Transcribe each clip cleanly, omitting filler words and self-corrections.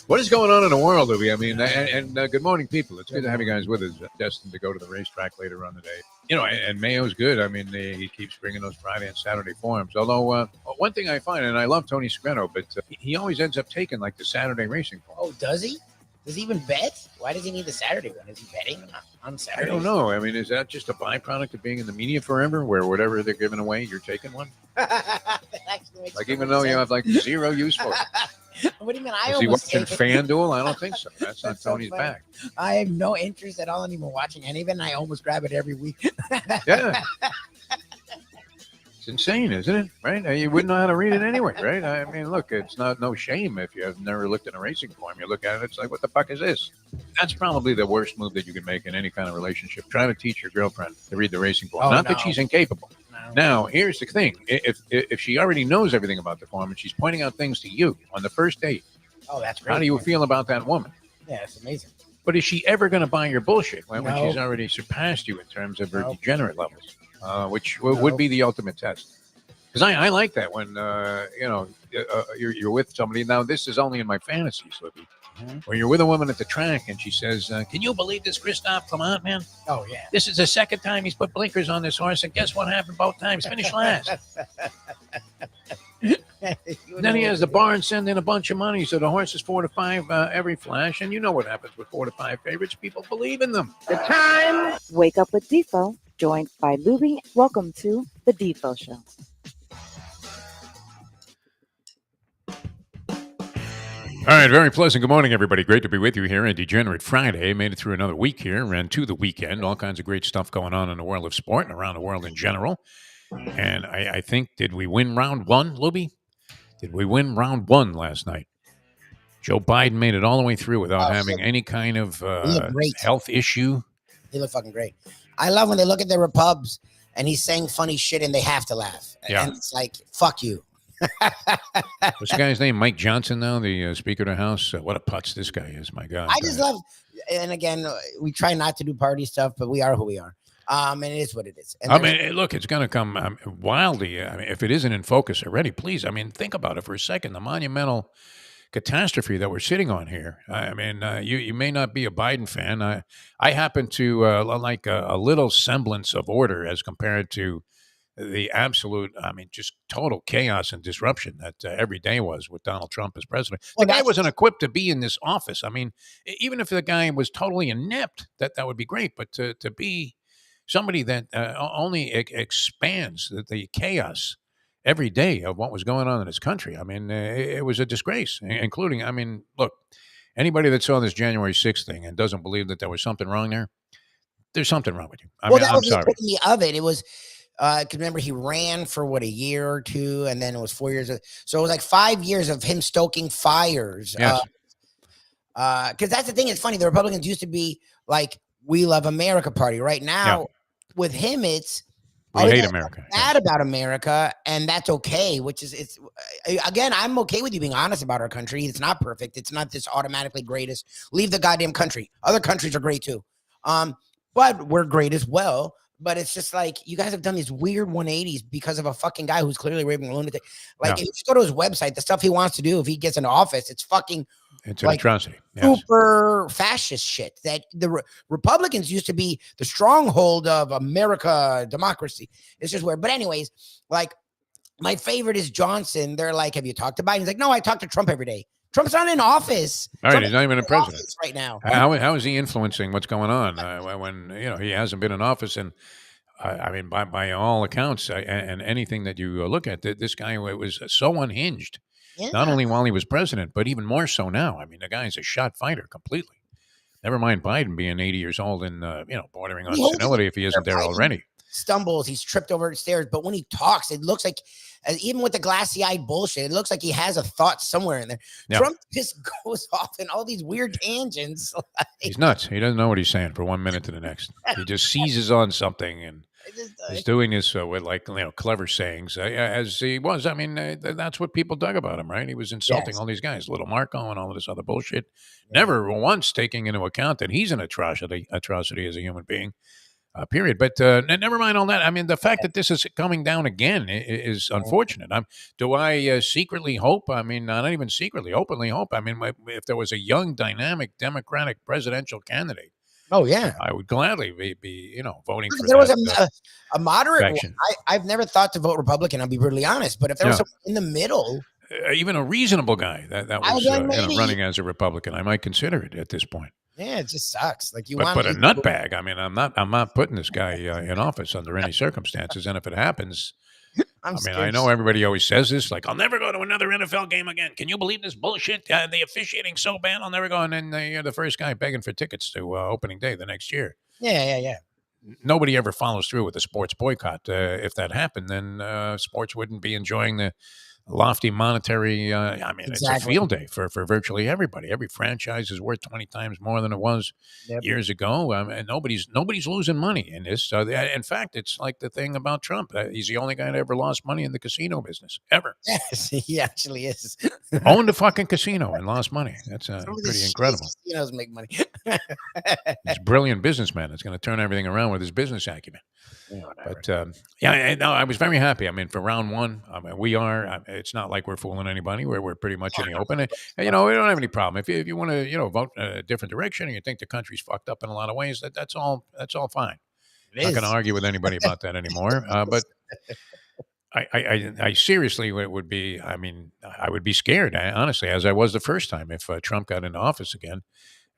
What is going on in the world, Lubie? I mean, and good morning, people. It's good to have you guys with us. Destined to go to the racetrack later on today. And Mayo's good. I mean, he keeps bringing those Friday and Saturday forms. Although, one thing I find, and I love Tony Screno, but he always ends up taking like the Saturday racing form. Oh, does he? Does he even bet? Why does he need the Saturday one? Is he betting on Saturday? I don't know. I mean, is that just a byproduct of being in the media forever, where whatever they're giving away, you're taking one? Like, even though you have like zero use for it. What do you mean? Is he watching FanDuel? I don't think so. That's not Tony's bag. I have no interest at all in even watching any of it, and I almost grab it every week. Yeah. It's insane, isn't it? Right? You wouldn't know how to read it anyway, right? I mean, look, it's no shame if you have never looked at a racing form. You look at it, it's like, what the fuck is this? That's probably the worst move that you can make in any kind of relationship. Try to teach your girlfriend to read the racing form. Not that she's incapable. Now, here's the thing. If she already knows everything about the form and she's pointing out things to you on the first date, oh, that's great. How do you feel about that woman? Yeah, it's amazing. But is she ever going to buy your bullshit when she's already surpassed you in terms of her degenerate levels, which would be the ultimate test? Because I like that when, you're with somebody. Now, this is only in my fantasies, Libby. Where you're with a woman at the track and she says, can you believe this Christophe Clement, man? Oh, yeah. This is the second time he's put blinkers on this horse, and guess what happened both times? Finished last. Then he has the barn send in a bunch of money, so the horse is 4 to 5 every flash, and you know what happens with 4 to 5 favorites. People believe in them. The time. Wake up with Defo, joined by Lubie. Welcome to the Defo Show. All right, very pleasant. Good morning, everybody. Great to be with you here on Degenerate Friday. Made it through another week here and to the weekend. All kinds of great stuff going on in the world of sport and around the world in general. And I think, did we win round one, Lubie? Did we win round one last night? Joe Biden made it all the way through without having any kind of health issue. He looked fucking great. I love when they look at the Repubs and he's saying funny shit and they have to laugh. Yeah. And it's like, fuck you. What's the guy's name? Mike Johnson now, the Speaker of the House. What a putz this guy is, my God. I just love, and again, we try not to do party stuff, but we are who we are. And it is what it is. And look, it's going to come wildly. I mean, if it isn't in focus already, please. I mean, think about it for a second. The monumental catastrophe that we're sitting on here. I mean, you may not be a Biden fan. I happen to like a little semblance of order as compared to the absolute, just total chaos and disruption that every day was with Donald Trump as president. The guy wasn't equipped to be in this office. I mean, even if the guy was totally inept, that would be great. But to be somebody that only expands the chaos every day of what was going on in this country, I mean, it was a disgrace, including, look, anybody that saw this January 6th thing and doesn't believe that there was something wrong there's something wrong with you. I'm sorry. The epitome of it. It was... Because remember, he ran for a year or two, and then it was 4 years. So it was like 5 years of him stoking fires. Yes. Because that's the thing. It's funny. The Republicans used to be like, we love America party. Right now, with him, it's we hate America. Bad about America, and that's okay. It's again, I'm okay with you being honest about our country. It's not perfect. It's not this automatically greatest. Leave the goddamn country. Other countries are great too. But we're great as well. But it's just like, you guys have done these weird 180s because of a fucking guy who's clearly raving lunatic. Like, if you go to his website, the stuff he wants to do if he gets into office, it's fucking... It's an atrocity. Super fascist shit. That the Republicans used to be the stronghold of America, democracy. It's just weird. But anyways, like, my favorite is Johnson. They're like, have you talked to Biden? He's like, no, I talk to Trump every day. Trump's not in office. All right, he's not even a president right now. How is he influencing what's going on when he hasn't been in office? And by all accounts, and anything that you look at, this guy was so unhinged. Yeah. Not only while he was president, but even more so now. I mean, the guy's a shot fighter completely. Never mind Biden being 80 years old and bordering on senility if he isn't there already. Stumbles, he's tripped over the stairs, but when he talks, it looks like, even with the glassy-eyed bullshit, it looks like he has a thought somewhere in there. Yeah. Trump just goes off in all these weird tangents. He's nuts. He doesn't know what he's saying from one minute to the next. He just seizes on something and he's doing this with clever sayings as he was. I mean, that's what people dug about him, right? He was insulting all these guys, Little Marco and all of this other bullshit. Never once taking into account that he's an atrocity as a human being. period. But never mind all that. I mean, the fact that this is coming down again is unfortunate. Do I secretly hope? I mean, not even secretly, openly hope. I mean, if there was a young, dynamic Democratic presidential candidate, Oh yeah. I would gladly be voting for There was that a moderate one. faction. I've never thought to vote Republican. I'll be brutally honest. But if there was someone in the middle, Even a reasonable guy that was maybe. running as a Republican, I might consider it at this point. Yeah, it just sucks. Like But a nutbag. I mean, I'm not putting this guy in office under any circumstances. And if it happens, I mean, I know everybody always says this, like, I'll never go to another NFL game again. Can you believe this bullshit? The officiating so bad, I'll never go. And then you're the first guy begging for tickets to opening day the next year. Yeah. Nobody ever follows through with a sports boycott. If that happened, then sports wouldn't be enjoying the lofty monetary. I mean, It's a field day for virtually everybody. Every franchise is worth 20 times more than it was years ago. And nobody's losing money in this. In fact, it's like the thing about Trump. He's the only guy that ever lost money in the casino business ever. Yes, he actually is. Owned a fucking casino and lost money. That's pretty incredible. Casinos make money. He's a brilliant businessman. It's going to turn everything around with his business acumen. But I was very happy. I mean, for round one, I mean, we are. It's not like we're fooling anybody. We're pretty much in the open. And we don't have any problem if you want to vote a different direction and you think the country's fucked up in a lot of ways. That's all fine. I'm not going to argue with anybody about that anymore. But I seriously would be. I mean, I would be scared, honestly, as I was the first time if Trump got into office again.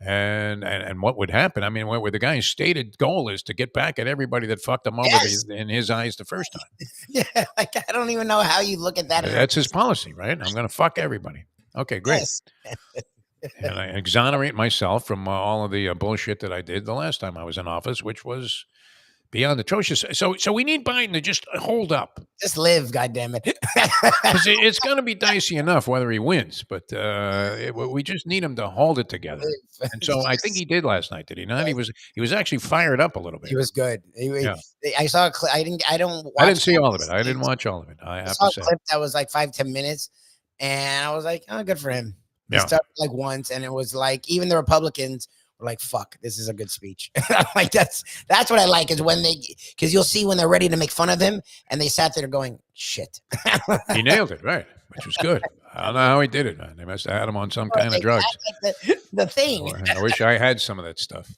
And what would happen? I mean, where the guy's stated goal is to get back at everybody that fucked him over in his eyes the first time. Yeah, like I don't even know how you look at that. That's his policy, right? I'm going to fuck everybody. Okay, great. Yes. And I exonerate myself from all of the bullshit that I did the last time I was in office, which was beyond atrocious. So we need Biden to just hold up. Just live, goddammit. Because it's going to be dicey enough whether he wins, but we just need him to hold it together. And so I think he did last night, did he not? He was actually fired up a little bit. He was good. I saw a clip. I didn't see all of it. I didn't watch all of it. I have to say. A clip that was like 5-10 minutes, and I was like, oh, good for him. He started like once, and it was like even the Republicans were like, fuck, this is a good speech. Like that's what I like is when because you'll see when they're ready to make fun of him and they sat there going, shit. He nailed it, right? Which was good. I don't know how he did it, man. They must have had him on some kind of drugs. Like the thing. I wish I had some of that stuff.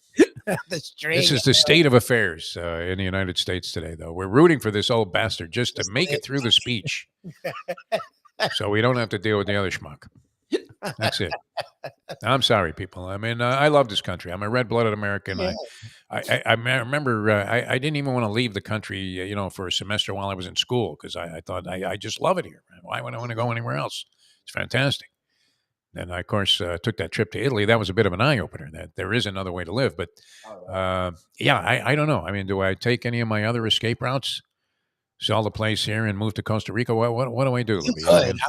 This is the state of affairs in the United States today, though. We're rooting for this old bastard just to make it through the speech. So we don't have to deal with the other schmuck. That's it. I'm sorry, people. I mean, I love this country. I'm a red-blooded American. Yeah. I remember I didn't even want to leave the country, for a semester while I was in school because I thought I just love it here. Why would I want to go anywhere else? It's fantastic. And I, of course, took that trip to Italy. That was a bit of an eye-opener that there is another way to live. But, I don't know. I mean, do I take any of my other escape routes? Sell the place here and move to Costa Rica. What do I do?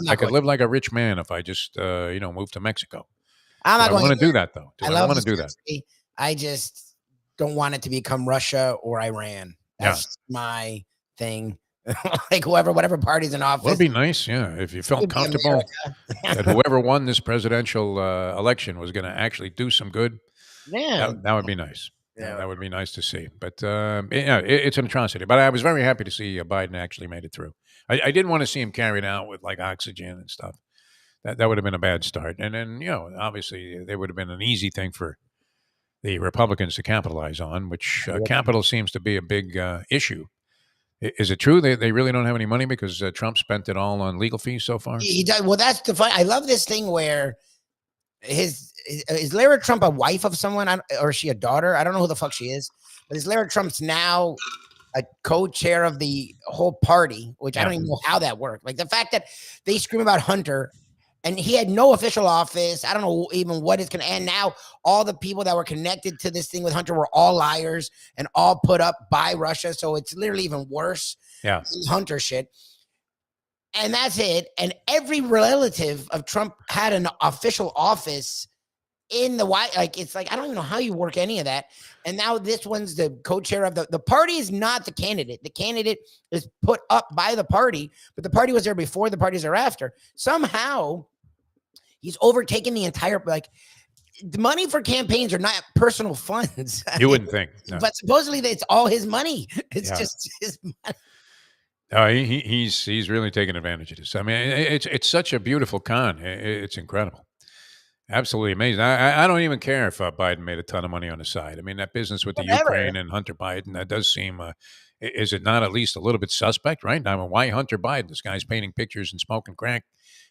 I could live like a rich man if I just move to Mexico. I'm not going to do that though. I don't want to do that. I just don't want it to become Russia or Iran. That's my thing. Like whatever party's in office. Well, it'd be nice, if you felt comfortable that whoever won this presidential election was going to actually do some good. Yeah, that would be nice. Yeah, that would be nice to see. But it's an atrocity. But I was very happy to see Biden actually made it through. I didn't want to see him carried out with like oxygen and stuff. That would have been a bad start. And then, obviously there would have been an easy thing for the Republicans to capitalize on, which capital seems to be a big issue. Is it true they really don't have any money because Trump spent it all on legal fees so far? He does. Well, that's the fun. I love this thing where is Lara Trump a wife of someone, or is she a daughter? I don't know who the fuck she is, but is Lara Trump's now a co-chair of the whole party, which I don't even know how that worked. Like the fact that they scream about Hunter and he had no official office. I don't know even what it's going to end. Now all the people that were connected to this thing with Hunter were all liars and all put up by Russia. So it's literally even worse than Hunter shit. And that's it. And every relative of Trump had an official office in the White. Like, it's like, I don't even know how you work any of that. And now this one's the co-chair of the party is not the candidate. The candidate is put up by the party, but the party was there before, the parties are after. Somehow he's overtaken the entire, like, the money for campaigns are not personal funds. You wouldn't think. No. But supposedly it's all his money. It's Yeah. just his money. He's really taking advantage of this. I mean, it's such a beautiful con. It's incredible. Absolutely amazing. I don't even care if Biden made a ton of money on the side. I mean, that business with the Whatever. Ukraine and Hunter Biden, that does seem, is it not at least a little bit suspect, right? I mean, why Hunter Biden? This guy's painting pictures and smoking crack,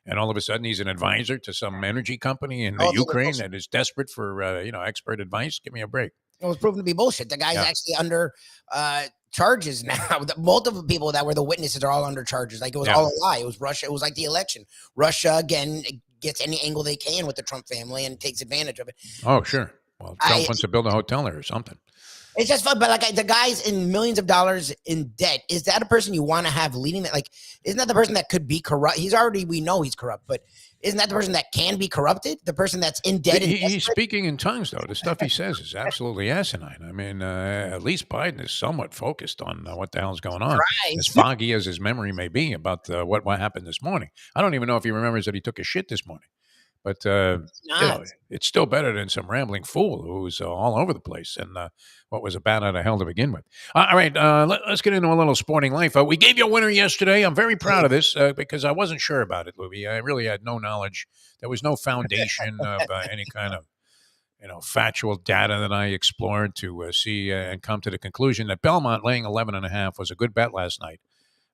and all of a sudden he's an advisor to some energy company in the Oh, they were Ukraine bullshit. that is desperate for, expert advice. Give me a break. It was proven to be bullshit. The guy's Yeah. actually under charges now. Multiple people that were the witnesses are all under charges. Like it was Yeah. all a lie. It was Russia. It was like the election. Russia again gets any angle they can with the Trump family and takes advantage of it. Oh, sure. Well, Trump wants to build a hotel there or something. It's just fun, but like the guy's in millions of dollars in debt. Is that a person you want to have leading that? Like, isn't that the person that could be corrupt? We know he's corrupt, but isn't that the person that can be corrupted? The person that's in debt. He's speaking in tongues, though. The stuff he says is absolutely asinine. I mean, at least Biden is somewhat focused on what the hell's going on. As foggy as his memory may be about what happened this morning. I don't even know if he remembers that he took a shit this morning. But it's still better than some rambling fool who's all over the place and what was a bat out of hell to begin with. All right, let's get into a little sporting life. We gave you a winner yesterday. I'm very proud of this because I wasn't sure about it, Lubie. I really had no knowledge. There was no foundation of any kind of factual data that I explored to see and come to the conclusion that Belmont laying 11.5 was a good bet last night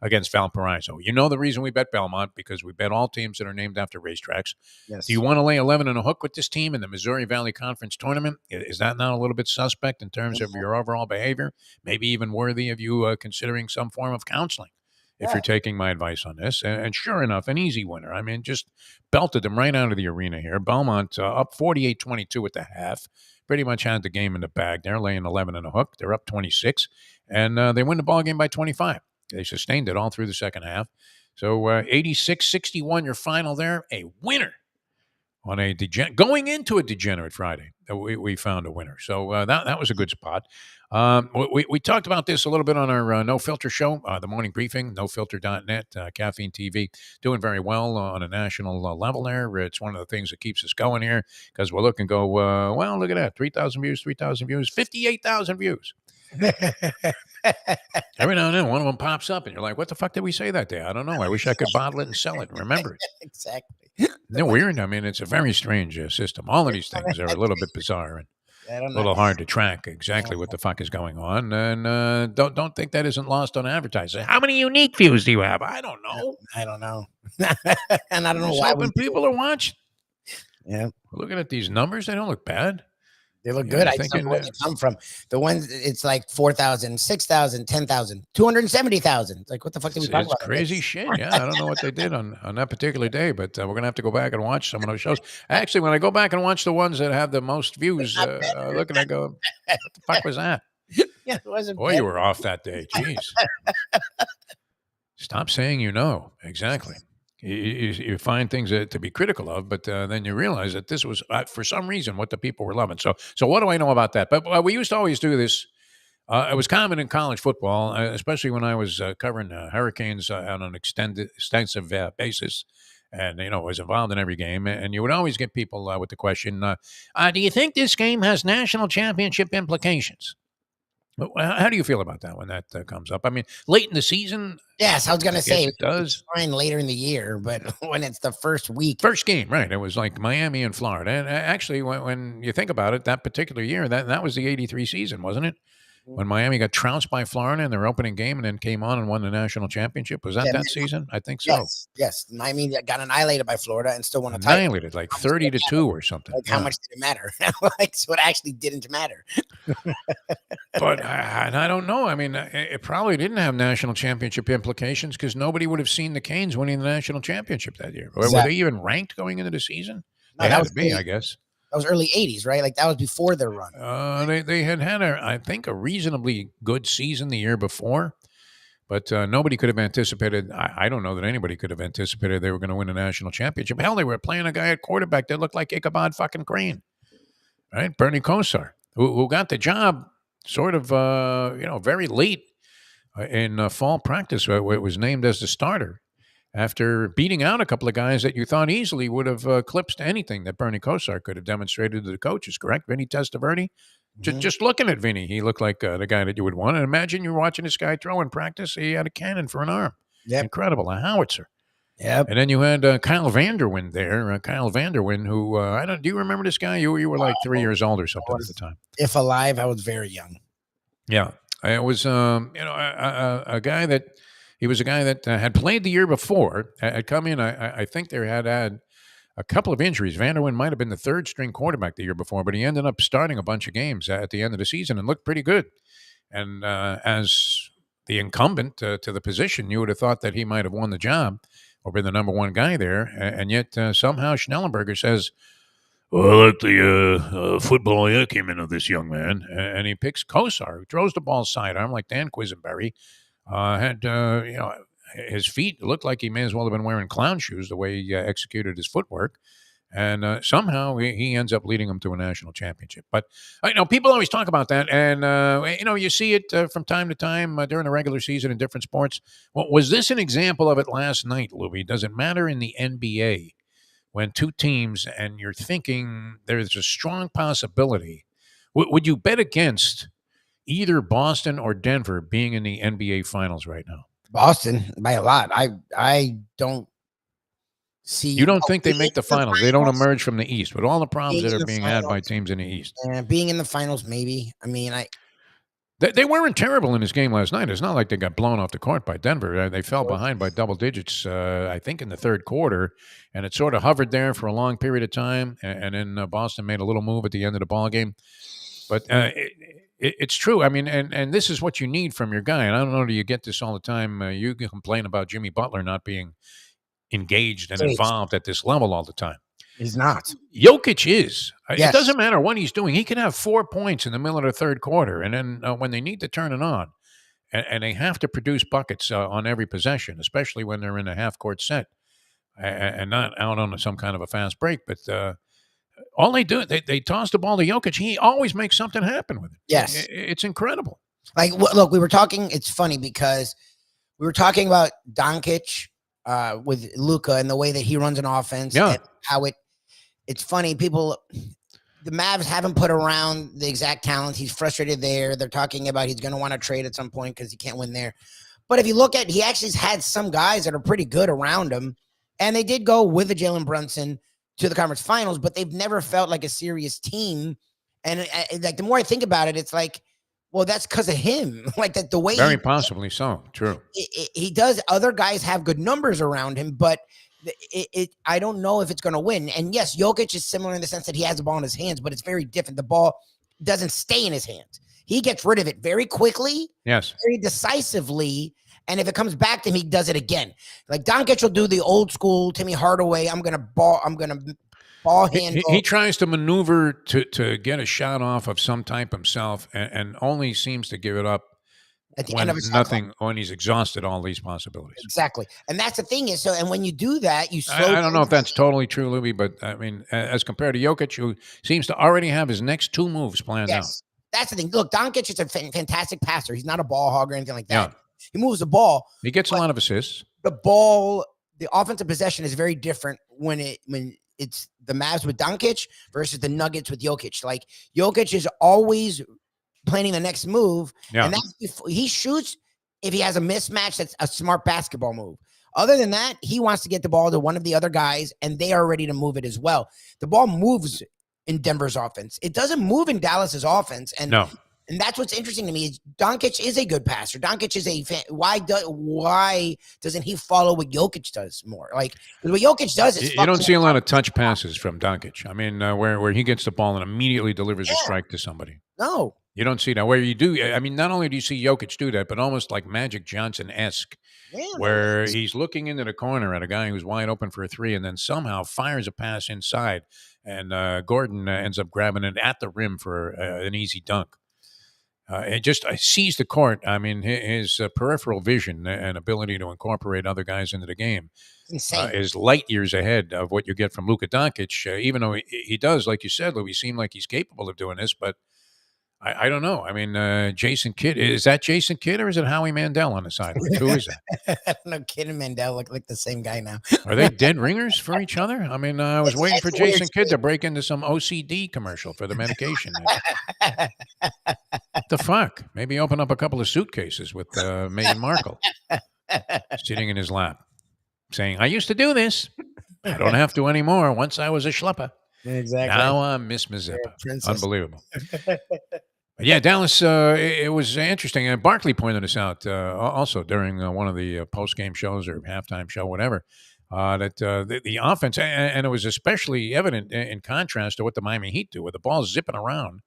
against Valparaiso. You know the reason we bet Belmont, because we bet all teams that are named after racetracks. Yes. Do you want to lay 11 and a hook with this team in the Missouri Valley Conference tournament? Is that not a little bit suspect in terms of your overall behavior? Maybe even worthy of you considering some form of counseling if you're taking my advice on this. And sure enough, an easy winner. I mean, just belted them right out of the arena here. Belmont up 48-22 at the half. Pretty much had the game in the bag. They're laying 11 and a hook. They're up 26, and they win the ball game by 25. They sustained it all through the second half. So 86-61, your final there. A winner on going into a Degenerate Friday. We found a winner. So that was a good spot. We talked about this a little bit on our No Filter show, the morning briefing, nofilter.net, Caffeine TV, doing very well on a national level there. It's one of the things that keeps us going here because we'll look and go, well, look at that, 3,000 views, 58,000 views. Every now and then one of them pops up and you're like, what the fuck did we say that day? I don't know. I wish I could bottle it and sell it and remember it. Exactly. They're weird. I mean, it's a very strange system. All of these things are a little bit bizarre and a little hard to track exactly what the fuck is going on. And don't think that isn't lost on advertising. How many unique views do you have? I don't know. And I don't know why when people are watching. Yeah. Looking at these numbers, they don't look bad. They look good. I don't know where they come from. The ones, it's like 4,000, 6,000, 10,000, 270,000. Like, what the fuck did we talk about? It's craady shit. Yeah, I don't know what they did on that particular day, but we're going to have to go back and watch some of those shows. Actually, when I go back and watch the ones that have the most views, looking, I go, what the fuck was that? Yeah, it wasn't Boy, you were off that day. Jeez. Stop saying you know. Exactly. You find things to be critical of, but then you realize that this was, for some reason, what the people were loving. So what do I know about that? But we used to always do this. It was common in college football, especially when I was covering Hurricanes on an extensive basis, and was involved in every game. And you would always get people with the question, do you think this game has national championship implications? How do you feel about that when that comes up? I mean, late in the season. Yes, I was going to say it does. Fine later in the year, but when it's the first game, right? It was like Miami and Florida. And actually, when you think about it, that particular year, that was the '83 season, wasn't it? When Miami got trounced by Florida in their opening game and then came on and won the national championship. Was that season? I think so. Yes. Miami got annihilated by Florida and still won a title. Annihilated, like 30-2 or something. Like, how much did it matter? So it actually didn't matter. But I don't know. I mean, it probably didn't have national championship implications because nobody would have seen the Canes winning the national championship that year. Exactly. Were they even ranked going into the season? No, they had to be, I guess. That was early 80s, right? Like, that was before their run. They had I think, a reasonably good season the year before, but nobody could have anticipated. I don't know that anybody could have anticipated they were going to win a national championship. Hell, they were playing a guy at quarterback that looked like Ichabod fucking Crane, right? Bernie Kosar, who got the job sort of, very late in fall practice. Where it was named as the starter. after beating out a couple of guys that you thought easily would have eclipsed anything that Bernie Kosar could have demonstrated to the coaches, correct? Vinny Testaverde? Mhm. Just looking at Vinny, he looked like the guy that you would want. And imagine you're watching this guy throw in practice. He had a cannon for an arm. Yep. Incredible, a howitzer. Yep. And then you had Kyle Vanderwind there. Kyle Vanderwind, who I don't. Do you remember this guy? You were like 3 years old or something at the time. If alive, I was very young. Yeah, it was a guy that he was a guy that had played the year before. Had come in. I think they had a couple of injuries. Vanderwind might have been the third string quarterback the year before, but he ended up starting a bunch of games at the end of the season and looked pretty good. And as the incumbent to the position, you would have thought that he might have won the job or been the number one guy there. And yet somehow Schnellenberger says, well, I like the football acumen of this young man. And he picks Kosar, who throws the ball sidearm like Dan Quisenberry. Had, his feet looked like he may as well have been wearing clown shoes the way he executed his footwork. And somehow he ends up leading them to a national championship. But people always talk about that, and you see it from time to time during the regular season in different sports. Well, was this an example of it last night, Louis? Does it matter in the NBA when two teams and you're thinking there's a strong possibility? Would you bet against either Boston or Denver being in the NBA Finals right now? Boston by a lot. I don't see. You don't think they being make the in finals? They don't emerge from the East with all the problems being that in are the being had by finals. teams in the East. Being in the finals, maybe. I mean, They weren't terrible in this game last night. It's not like they got blown off the court by Denver. They fell behind by double digits, I think, in the third quarter, and it sort of hovered there for a long period of time. And then Boston made a little move at the end of the ball game. But it's true. I mean, and this is what you need from your guy. And I don't know, do you get this all the time? You can complain about Jimmy Butler not being engaged and involved at this level all the time. he's not. Jokic is. Yes. It doesn't matter what he's doing. He can have 4 points in the middle of the third quarter. And then when they need to turn it on, and they have to produce buckets on every possession, especially when they're in a half-court set and not out on some kind of a fast break. But all they do, they toss the ball to Jokic. He always makes something happen with it. Yes. It's incredible. Like, look, we were talking. It's funny because we were talking about Doncic with Luka and the way that he runs an offense. Yeah. And how it's funny. People, the Mavs haven't put around the exact talent. He's frustrated there. They're talking about he's going to want to trade at some point because he can't win there. But if you look at, he actually has had some guys that are pretty good around him. And they did go with the Jalen Brunson to the conference finals, but they've never felt like a serious team. And like, the more I think about it, it's like, well, that's because of him. Like that, the way very possibly so. True. He does. Other guys have good numbers around him, but I don't know if it's going to win. And yes, Jokic is similar in the sense that he has the ball in his hands, but it's very different. The ball doesn't stay in his hands. He gets rid of it very quickly, yes, very decisively. And if it comes back to him, he does it again. Like Doncic will do the old school Timmy Hardaway. I'm gonna ball handle. He tries to maneuver to get a shot off of some type himself, and only seems to give it up at the when end of his nothing when he's exhausted all these possibilities. Exactly, and that's the thing is and when you do that, you slow. I don't know if that's totally true, Lubie, but I mean, as compared to Jokic, who seems to already have his next two moves planned out. That's the thing. Look, Doncic is a fantastic passer. He's not a ball hog or anything like that. Yeah. He moves the ball. He gets a lot of assists. The offensive possession is very different when it's the Mavs with Doncic versus the Nuggets with Jokic. Like Jokic is always planning the next move, and he shoots if he has a mismatch. That's a smart basketball move. Other than that, he wants to get the ball to one of the other guys, and they are ready to move it as well. The ball moves in Denver's offense. It doesn't move in Dallas's offense, and And that's what's interesting to me is Doncic is a good passer. Doncic is a fan. Why doesn't he follow what Jokic does more? Like what Jokic does is you don't see a lot of touch passes from Doncic. I mean, where he gets the ball and immediately delivers a strike to somebody. No, you don't see that. Where you do, I mean, not only do you see Jokic do that, but almost like Magic Johnson-esque, where he's looking into the corner at a guy who's wide open for a three, and then somehow fires a pass inside, and Gordon ends up grabbing it at the rim for an easy dunk. It just sees the court. I mean, his peripheral vision and ability to incorporate other guys into the game is light years ahead of what you get from Luka Doncic. Even though he does, like you said, Louis, seem like he's capable of doing this, but I don't know. I mean, Jason Kidd, is that Jason Kidd or is it Howie Mandel on the sidelines? Who is that? I don't know. Kid and Mandel look like the same guy now. Are they dead ringers for each other? I mean, I was waiting for It's weird. Jason Kidd to break into some OCD commercial for the medication. What the fuck? Maybe open up a couple of suitcases with Meghan Markle sitting in his lap, saying, "I used to do this. I don't have to anymore. Once I was a schlepper. Exactly. Now I'm Miss You're a Mazeppa." princess. Unbelievable. But yeah, Dallas. It was interesting. And Barkley pointed us out also during one of the post-game shows or halftime show, whatever. That the offense, and it was especially evident in contrast to what the Miami Heat do, with the ball zipping around.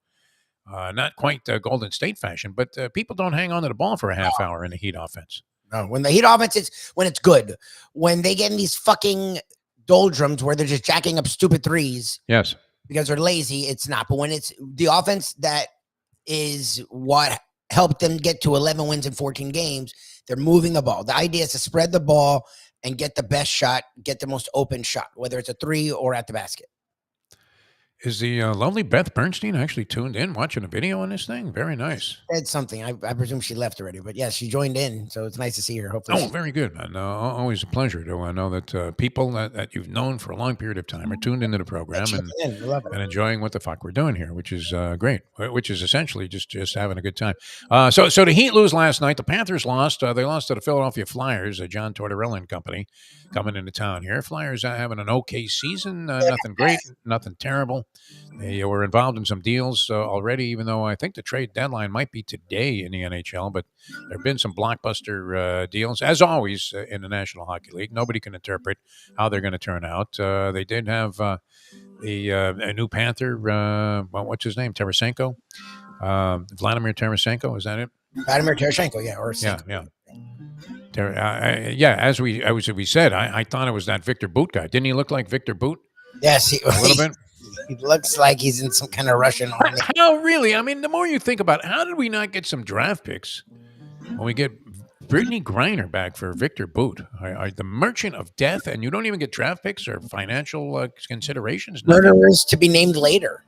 Not quite Golden State fashion, but people don't hang on to the ball for a half hour in the Heat offense. No, when the Heat offense is when it's good. When they get in these fucking doldrums where they're just jacking up stupid threes Yes. because they're lazy, it's not. But when it's the offense that is what helped them get to 11 wins in 14 games, they're moving the ball. The idea is to spread the ball and get the best shot, get the most open shot, whether it's a three or at the basket. Is the lovely Beth Bernstein actually tuned in watching a video on this thing? Very nice. Said something. I presume she left already, but yeah, she joined in, so it's nice to see her. Hopefully, Oh, very good, man. Always a pleasure to know that people that you've known for a long period of time are tuned into the program and enjoying what the fuck we're doing here, which is great. Which is essentially just having a good time. So the Heat lose last night. The Panthers lost. They lost to the Philadelphia Flyers. John Tortorella and company coming into town here. Flyers having an okay season. Nothing great, nothing terrible. They were involved in some deals already, even though I think the trade deadline might be today in the NHL. But there have been some blockbuster deals, as always, in the National Hockey League. Nobody can interpret how they're going to turn out. They did have a new Panther, what's his name, Tarasenko? Vladimir Tarasenko, is that it? Vladimir Tarasenko, yeah. Or yeah. As we said, I thought it was that Victor Boot guy. Didn't he look like Victor Boot? Yes, a little bit. He looks like he's in some kind of Russian army. How really? I mean, the more you think about it, how did we not get some draft picks when we get Brittany Griner back for Victor Boot? The merchant of death, and you don't even get draft picks or financial considerations? Murderers to be named later.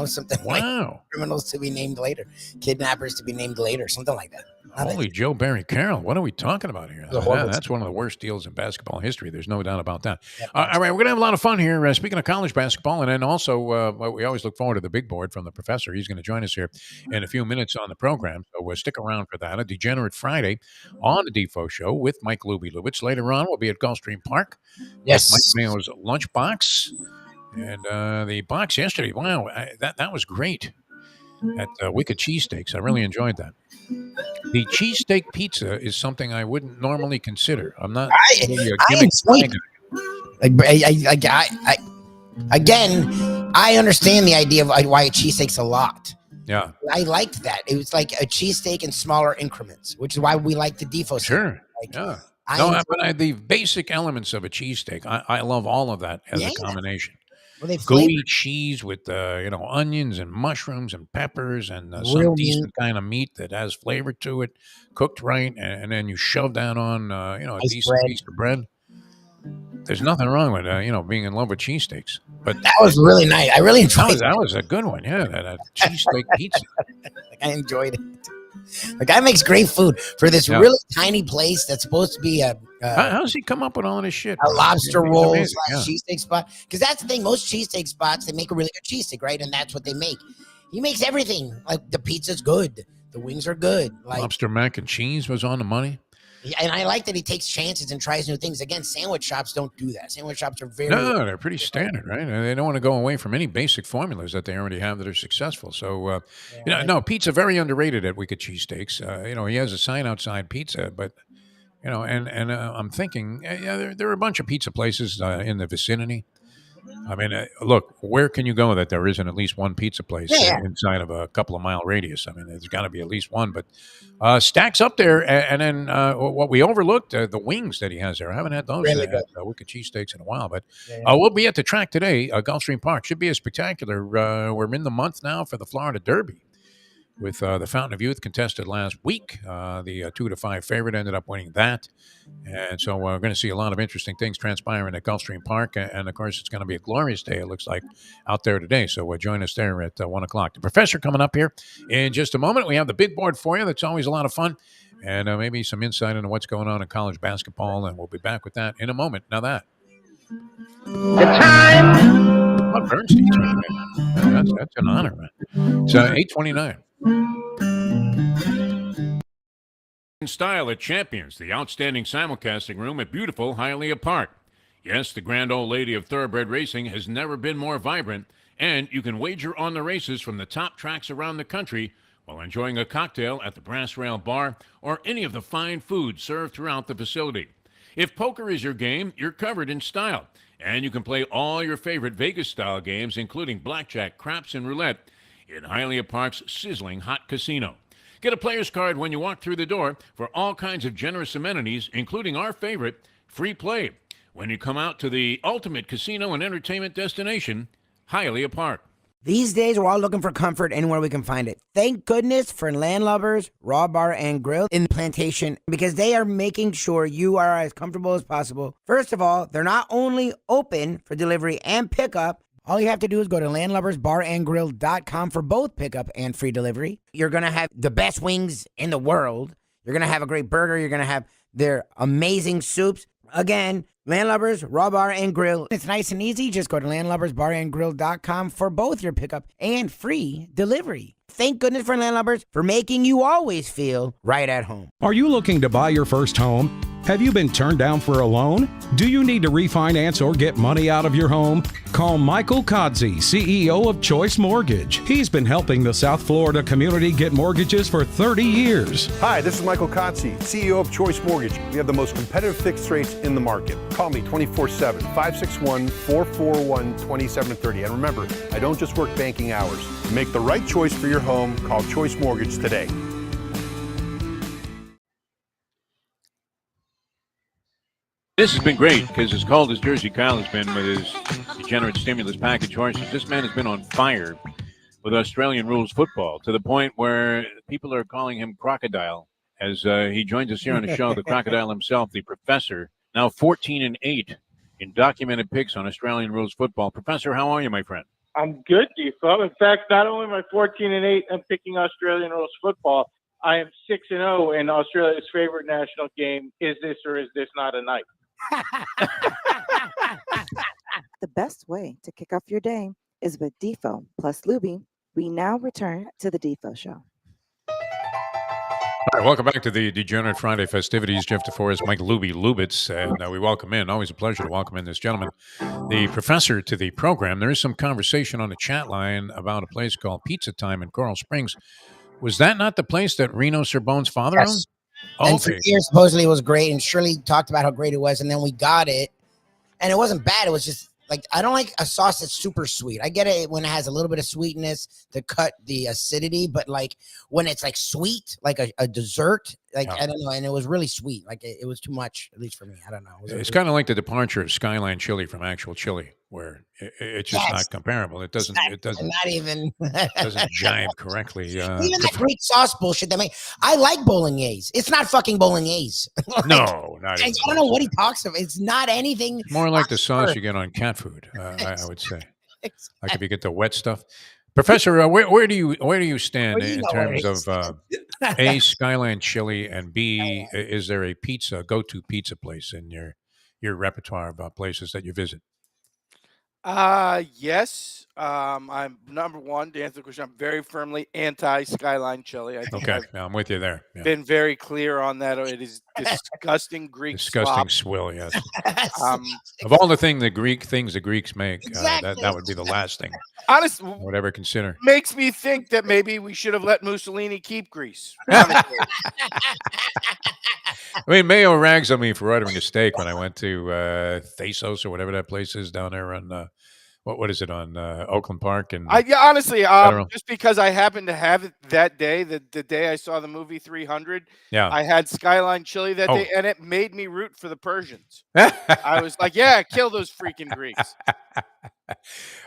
Something like Wow. criminals to be named later, kidnappers to be named later, something like that. Holy Joe Barry Carroll. What are we talking about here? That's one of the worst deals in basketball history. There's no doubt about that. Yep. All right, we're going to have a lot of fun here. Speaking of college basketball, and then also we always look forward to the big board from the professor. He's going to join us here in a few minutes on the program. So we'll stick around for that. A Degenerate Friday on the Defo Show with Mike Lubie. Later on, we'll be at Gulfstream Park. Yes. With Mike Mayo's Lunchbox. And the box yesterday, wow, that was great at Wicked Cheesesteaks. I really enjoyed that. The cheesesteak pizza is something I wouldn't normally consider. I'm not really a gimmick guy. Again, I understand the idea of why a cheesesteak's a lot. Yeah. I liked that. It was like a cheesesteak in smaller increments, which is why we like the Defo. Sure. Yeah. But the basic elements of a cheesesteak, I love all of that as a combination. Well, gooey cheese with onions and mushrooms and peppers and some decent kind of meat that has flavor to it, cooked right, and then you shove that on a decent piece of bread. There's nothing wrong with being in love with cheesesteaks. But that was really nice. I really enjoyed it. That was a good one. Yeah, that cheesesteak pizza. I enjoyed it. The guy makes great food for this really tiny place that's supposed to be a. How does he come up with all of this shit? A lobster roll cheesesteak spot. Because that's the thing. Most cheesesteak spots, they make a really good cheesesteak, right? And that's what they make. He makes everything. Like the pizza's good. The wings are good. Like lobster mac and cheese was on the money. And I like that he takes chances and tries new things. Again, sandwich shops don't do that. Sandwich shops are they're pretty standard, right? They don't want to go away from any basic formulas that they already have that are successful. So, pizza very underrated at Wicked Cheesesteaks. He has a sign outside pizza, but I'm thinking, there are a bunch of pizza places in the vicinity. I mean, look, where can you go that there isn't at least one pizza place inside of a couple of mile radius? I mean, there's got to be at least one, but stacks up there. And then what we overlooked, the wings that he has there. I haven't had those at Wicked Cheesesteaks in a while, but we'll be at the track today, Gulfstream Park. Should be a spectacular. We're in the month now for the Florida Derby. with the Fountain of Youth contested last week. The 2-5 favorite ended up winning that. And so we're going to see a lot of interesting things transpiring at Gulfstream Park. And of course, it's going to be a glorious day, it looks like, out there today. So join us there at 1 o'clock. The professor coming up here in just a moment. We have the big board for you. That's always a lot of fun. And maybe some insight into what's going on in college basketball. And we'll be back with that in a moment. Now that. The time. Oh, Bernstein's turning in. That's an honor, man. It's 8:29. Style at Champions, the outstanding simulcasting room at beautiful Hialeah Park. Yes, the grand old lady of thoroughbred racing has never been more vibrant, and you can wager on the races from the top tracks around the country while enjoying a cocktail at the Brass Rail Bar or any of the fine food served throughout the facility. If poker is your game, you're covered in style, and you can play all your favorite Vegas-style games, including blackjack, craps, and roulette, in Hialeah Park's sizzling hot casino. Get a player's card when you walk through the door for all kinds of generous amenities, including our favorite, free play, when you come out to the ultimate casino and entertainment destination, Hialeah Park. These days, we're all looking for comfort anywhere we can find it. Thank goodness for Landlubbers Raw Bar and Grill in Plantation, because they are making sure you are as comfortable as possible. First of all, they're not only open for delivery and pickup. All you have to do is go to landlubbersbarandgrill.com for both pickup and free delivery. You're going to have the best wings in the world. You're going to have a great burger. You're going to have their amazing soups. Again, Landlubbers, Raw Bar, and Grill. It's nice and easy. Just go to landlubbersbarandgrill.com for both your pickup and free delivery. Thank goodness for Landlubbers for making you always feel right at home. Are you looking to buy your first home? Have you been turned down for a loan? Do you need to refinance or get money out of your home? Call Michael Kodsey, CEO of Choice Mortgage. He's been helping the South Florida community get mortgages for 30 years. Hi, this is Michael Kodsey, CEO of Choice Mortgage. We have the most competitive fixed rates in the market. Call me 24/7, 561-441-2730. And remember, I don't just work banking hours. To make the right choice for your home, call Choice Mortgage today. This has been great because as cold as Jersey Kyle has been with his degenerate stimulus package horses, this man has been on fire with Australian rules football to the point where people are calling him Crocodile as he joins us here on the show, the Crocodile himself, the professor, now 14-8 in documented picks on Australian rules football. Professor, how are you, my friend? I'm good, Defo. In fact, not only am I 14-8 and picking Australian rules football, I am 6-0 in Australia's favorite national game. Is this or is this not a night? The best way to kick off your day is with Defo plus Lubie. We now return to the Defo Show. All right, welcome back to the Degenerate Friday festivities. Jeff DeForest, Mike Lubie Lubitz, and we welcome in. Always a pleasure to welcome in this gentleman, the professor, to the program. There is some conversation on the chat line about a place called Pizza Time in Coral Springs. Was that not the place that Reno Cerbone's father owned? And for years, supposedly it was great, and Shirley talked about how great it was, and then we got it, and it wasn't bad. It was just like, I don't like a sauce that's super sweet. I get it when it has a little bit of sweetness to cut the acidity, but like when it's like sweet, like a dessert, like I don't know, and it was really sweet. Like it was too much, at least for me. I don't know. It's kind of like the departure of Skyline chili from actual chili, where it's just not comparable. It doesn't not even doesn't jibe correctly. Even that Greek sauce bullshit that I like bolognese. It's not fucking bolognese. Like, no, not. I don't know what he talks about. It's not anything. More like the sauce you get on cat food. I would say. Like if you get the wet stuff. Professor, where do you stand in terms of A, Skyline chili, and B, is there a go-to pizza place in your repertoire of places that you visit? Yes. I'm number one to answer the question. I'm very firmly anti-Skyline chili. I think I'm with you there. Yeah. Been very clear on that. It is disgusting Greek disgusting slop. swill. Yes. Of all the things the Greeks make, exactly. that would be the last thing. Honestly, I would ever consider. Makes me think that maybe we should have let Mussolini keep Greece. I mean, Mayo rags on me for ordering a steak when I went to Thasos or whatever that place is down there on what is it on Oakland Park? And honestly, just because I happened to have it that day, the day I saw the movie 300, I had Skyline chili that day, and it made me root for the Persians. I was like, yeah, kill those freaking Greeks. All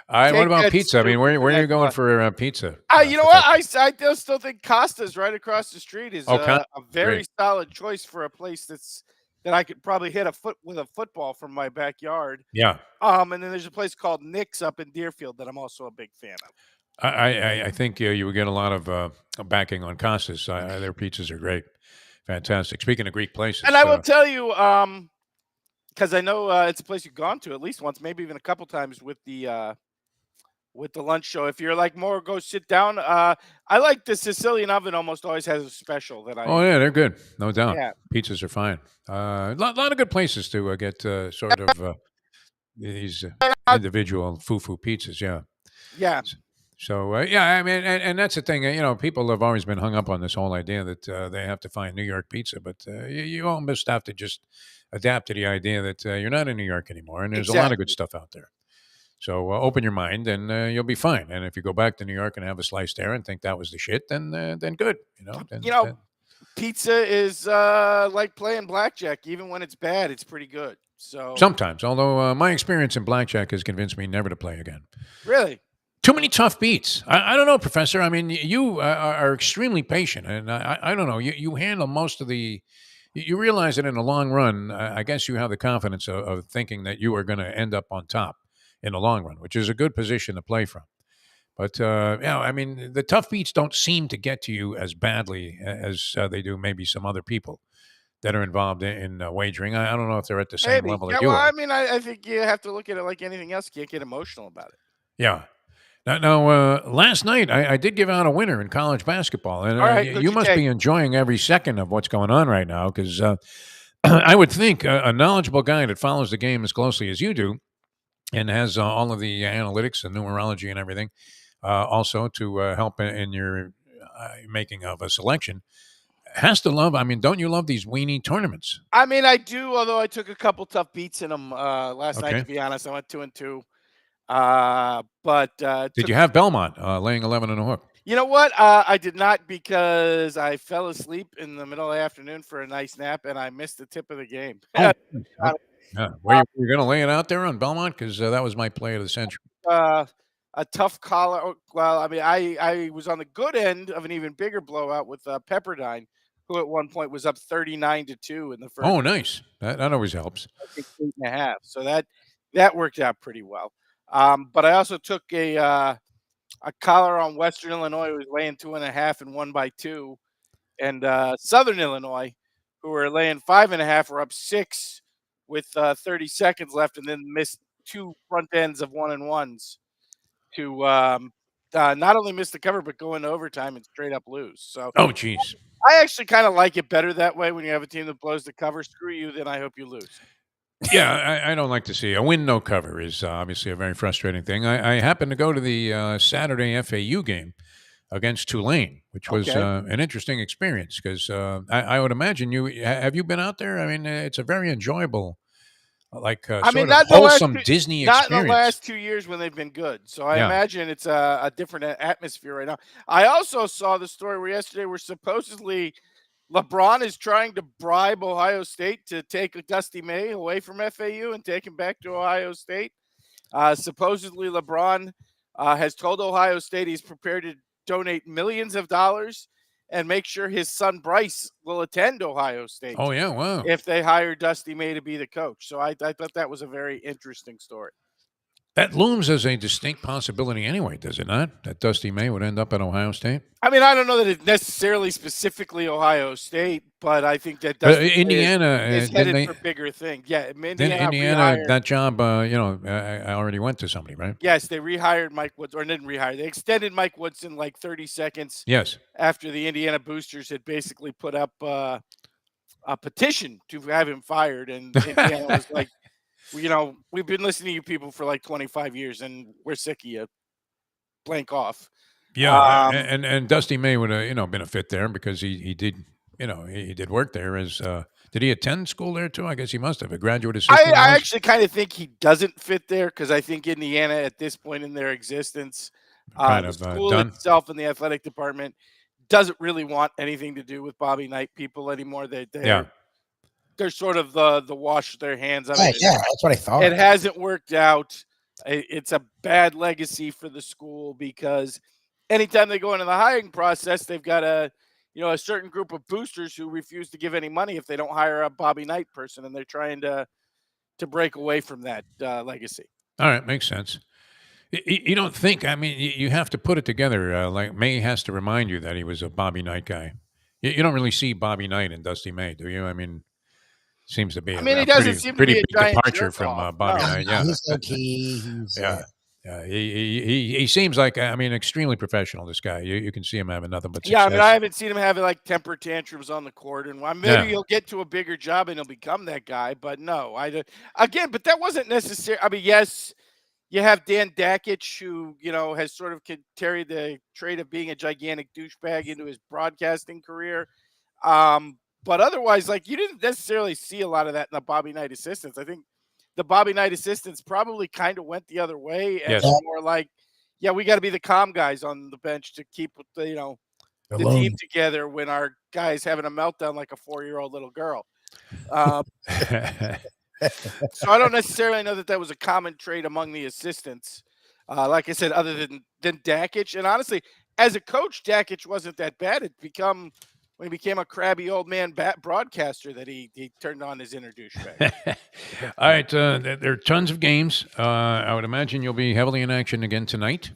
right, what about pizza? I mean, where are you going for pizza? You know what? I still think Costa's right across the street is a very solid choice for a place that I could probably hit with a football from my backyard. Yeah. And then there's a place called Nick's up in Deerfield that I'm also a big fan of. I think you would get a lot of backing on Costa's. Their pizzas are great, fantastic. Speaking of Greek places, and I will tell you, because I know it's a place you've gone to at least once, maybe even a couple times with the lunch show. If you're like more go sit down, I like the Sicilian Oven. Almost always has a special that I. Oh yeah, they're good, no doubt. Yeah. Pizzas are fine. A lot of good places to get sort of these individual foo pizzas. Yeah. Yeah. So yeah, I mean, and that's the thing. People have always been hung up on this whole idea that they have to find New York pizza, but you almost have to just adapt to the idea that you're not in New York anymore, and there's a lot of good stuff out there. So open your mind, and you'll be fine. And if you go back to New York and have a slice there and think that was the shit, then good. Pizza is like playing blackjack. Even when it's bad, it's pretty good. So sometimes, although my experience in blackjack has convinced me never to play again. Really? Too many tough beats. I don't know, Professor. I mean, you are extremely patient, and I don't know. You handle most of the. You realize that in the long run, I guess you have the confidence of thinking that you are going to end up on top in the long run, which is a good position to play from. But I mean, the tough beats don't seem to get to you as badly as they do maybe some other people that are involved in wagering. I don't know if they're at the same level that you are. I mean, I think you have to look at it like anything else. You can't get emotional about it. Yeah. Now, last night I did give out a winner in college basketball, and you must be enjoying every second of what's going on right now because I would think a knowledgeable guy that follows the game as closely as you do and has all of the analytics and numerology and everything also to help in your making of a selection has to love. I mean, don't you love these weenie tournaments? I mean, I do, although I took a couple tough beats in them last night, to be honest. I went 2-2. But did you have Belmont laying 11 and a hook? You know what? I did not because I fell asleep in the middle of the afternoon for a nice nap and I missed the tip of the game. Yeah. Were you going to lay it out there on Belmont? Because that was my play of the century. A tough collar. Well, I mean, I was on the good end of an even bigger blowout with Pepperdine, who at one point was up 39-2 in the first. Oh, nice. That always helps. I think 8.5. So that worked out pretty well. But I also took a collar on Western Illinois, who was laying 2.5 and won by 2, and Southern Illinois, who were laying 5.5, were up 6 with 30 seconds left, and then missed 2 front ends of 1-and-1s to not only miss the cover but go into overtime and straight up lose. So, oh geez, I actually kind of like it better that way when you have a team that blows the cover. Screw you, then I hope you lose. Yeah, I don't like to see a win no cover is obviously a very frustrating thing. I happened to go to the Saturday FAU game against Tulane, which was an interesting experience because I would imagine have you been out there? I mean, it's a very enjoyable, wholesome Disney experience. Not in the last 2 years when they've been good. So I imagine it's a different atmosphere right now. I also saw the story where yesterday where supposedly LeBron is trying to bribe Ohio State to take Dusty May away from FAU and take him back to Ohio State. Supposedly, LeBron has told Ohio State he's prepared to donate millions of dollars and make sure his son Bryce will attend Ohio State. Oh, yeah, wow. If they hire Dusty May to be the coach. So I thought that was a very interesting story. That looms as a distinct possibility anyway, does it not? That Dusty May would end up at Ohio State? I mean, I don't know that it's necessarily specifically Ohio State, but I think that Dusty Indiana is headed for bigger things. Yeah, Indiana that job, I already went to somebody, right? Yes, they rehired Mike Woods, or didn't rehire. They extended Mike Woodson like 30 seconds. Yes. After the Indiana boosters had basically put up a petition to have him fired, and Indiana was like, we've been listening to you people for like 25 years, and we're sick of you. Blank off. Yeah, and Dusty May would have been a fit there because he did he did work there as did he attend school there too? I guess he must have a graduate assistant. I actually kind of think he doesn't fit there because I think Indiana at this point in their existence, the school itself and the athletic department doesn't really want anything to do with Bobby Knight people anymore. They're sort of the wash their hands of it. Yeah, that's what I thought. It hasn't worked out. It's a bad legacy for the school because anytime they go into the hiring process, they've got a certain group of boosters who refuse to give any money if they don't hire a Bobby Knight person, and they're trying to break away from that legacy. All right, makes sense. You don't think? I mean, you have to put it together. Like May has to remind you that he was a Bobby Knight guy. You don't really see Bobby Knight in Dusty May, do you? I mean, seems to be I a, mean, he a doesn't pretty seem to pretty be a big giant departure jerk from off. Bobby No. Knight. Yeah, He's okay. He's, yeah. Yeah, he seems like, I mean, extremely professional. This guy, you can see him having nothing but Yeah, I mean, success. I haven't seen him having like temper tantrums on the court, and maybe Yeah. he'll get to a bigger job and he'll become that guy. But no, again, but that wasn't necessary. I mean, yes, you have Dan Dakich, who has sort of carried the trait of being a gigantic douchebag into his broadcasting career. But otherwise, like, you didn't necessarily see a lot of that in the Bobby Knight assistants. I think the Bobby Knight assistants probably kind of went the other way, and Yes. were more like, yeah, we got to be the calm guys on the bench to keep the team together when our guy's having a meltdown like a 4-year-old little girl. So I don't necessarily know that was a common trait among the assistants. Like I said, other than Dakich, and honestly, as a coach, Dakich wasn't that bad. When he became a crabby old man broadcaster that he turned on his inner douchebag. All right, there are tons of games. I would imagine you'll be heavily in action again tonight.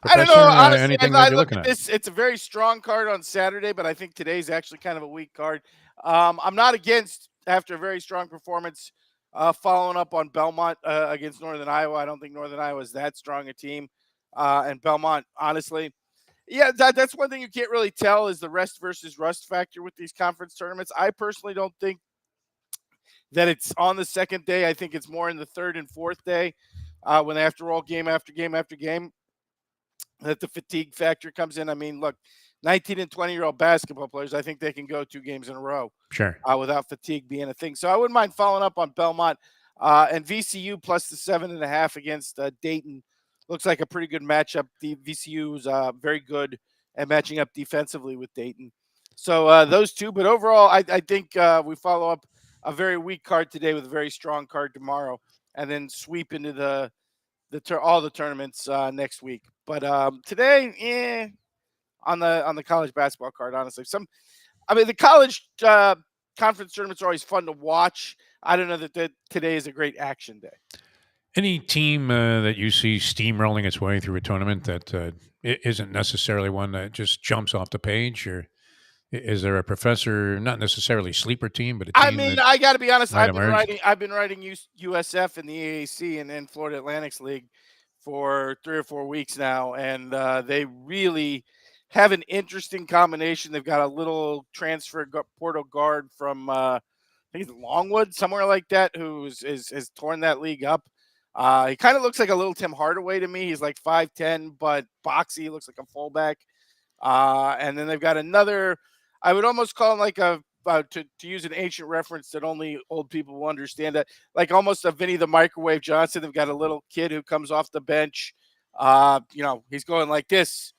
I don't know. Professor, Honestly, anything I that you're look looking at at? this. It's a very strong card on Saturday, but I think today's actually kind of a weak card. I'm not against, after a very strong performance, following up on Belmont against Northern Iowa. I don't think Northern Iowa is that strong a team. And Belmont, honestly, yeah, that's one thing you can't really tell is the rest versus rust factor with these conference tournaments. I personally don't think that it's on the second day. I think it's more in the third and fourth day when they have to roll game after game after game, that the fatigue factor comes in. I mean, look, 19 and 20-year-old basketball players, I think they can go 2 games in a row Sure. without fatigue being a thing. So I wouldn't mind following up on Belmont and VCU plus the 7.5 against Dayton. Looks like a pretty good matchup. The VCU is very good at matching up defensively with Dayton. So those two. But overall, I think we follow up a very weak card today with a very strong card tomorrow, and then sweep into all the tournaments next week. But today, on the college basketball card, honestly, the college conference tournaments are always fun to watch. I don't know that today is a great action day. Any team that you see steamrolling its way through a tournament that isn't necessarily one that just jumps off the page, or is there a Professor, not necessarily sleeper team, but a team? I mean, I got to be honest. might I've been emerge? writing USF in the AAC and Florida Atlantic's league for 3 or 4 weeks now, and they really have an interesting combination. They've got a little transfer portal guard from I think it's Longwood, somewhere like that, who has torn that league up. He kind of looks like a little Tim Hardaway to me. He's like 5'10", but boxy. Looks like a fullback. And then they've got another. I would almost call him like to use an ancient reference that only old people will understand, that like almost a Vinny the Microwave Johnson. They've got a little kid who comes off the bench. He's going like this.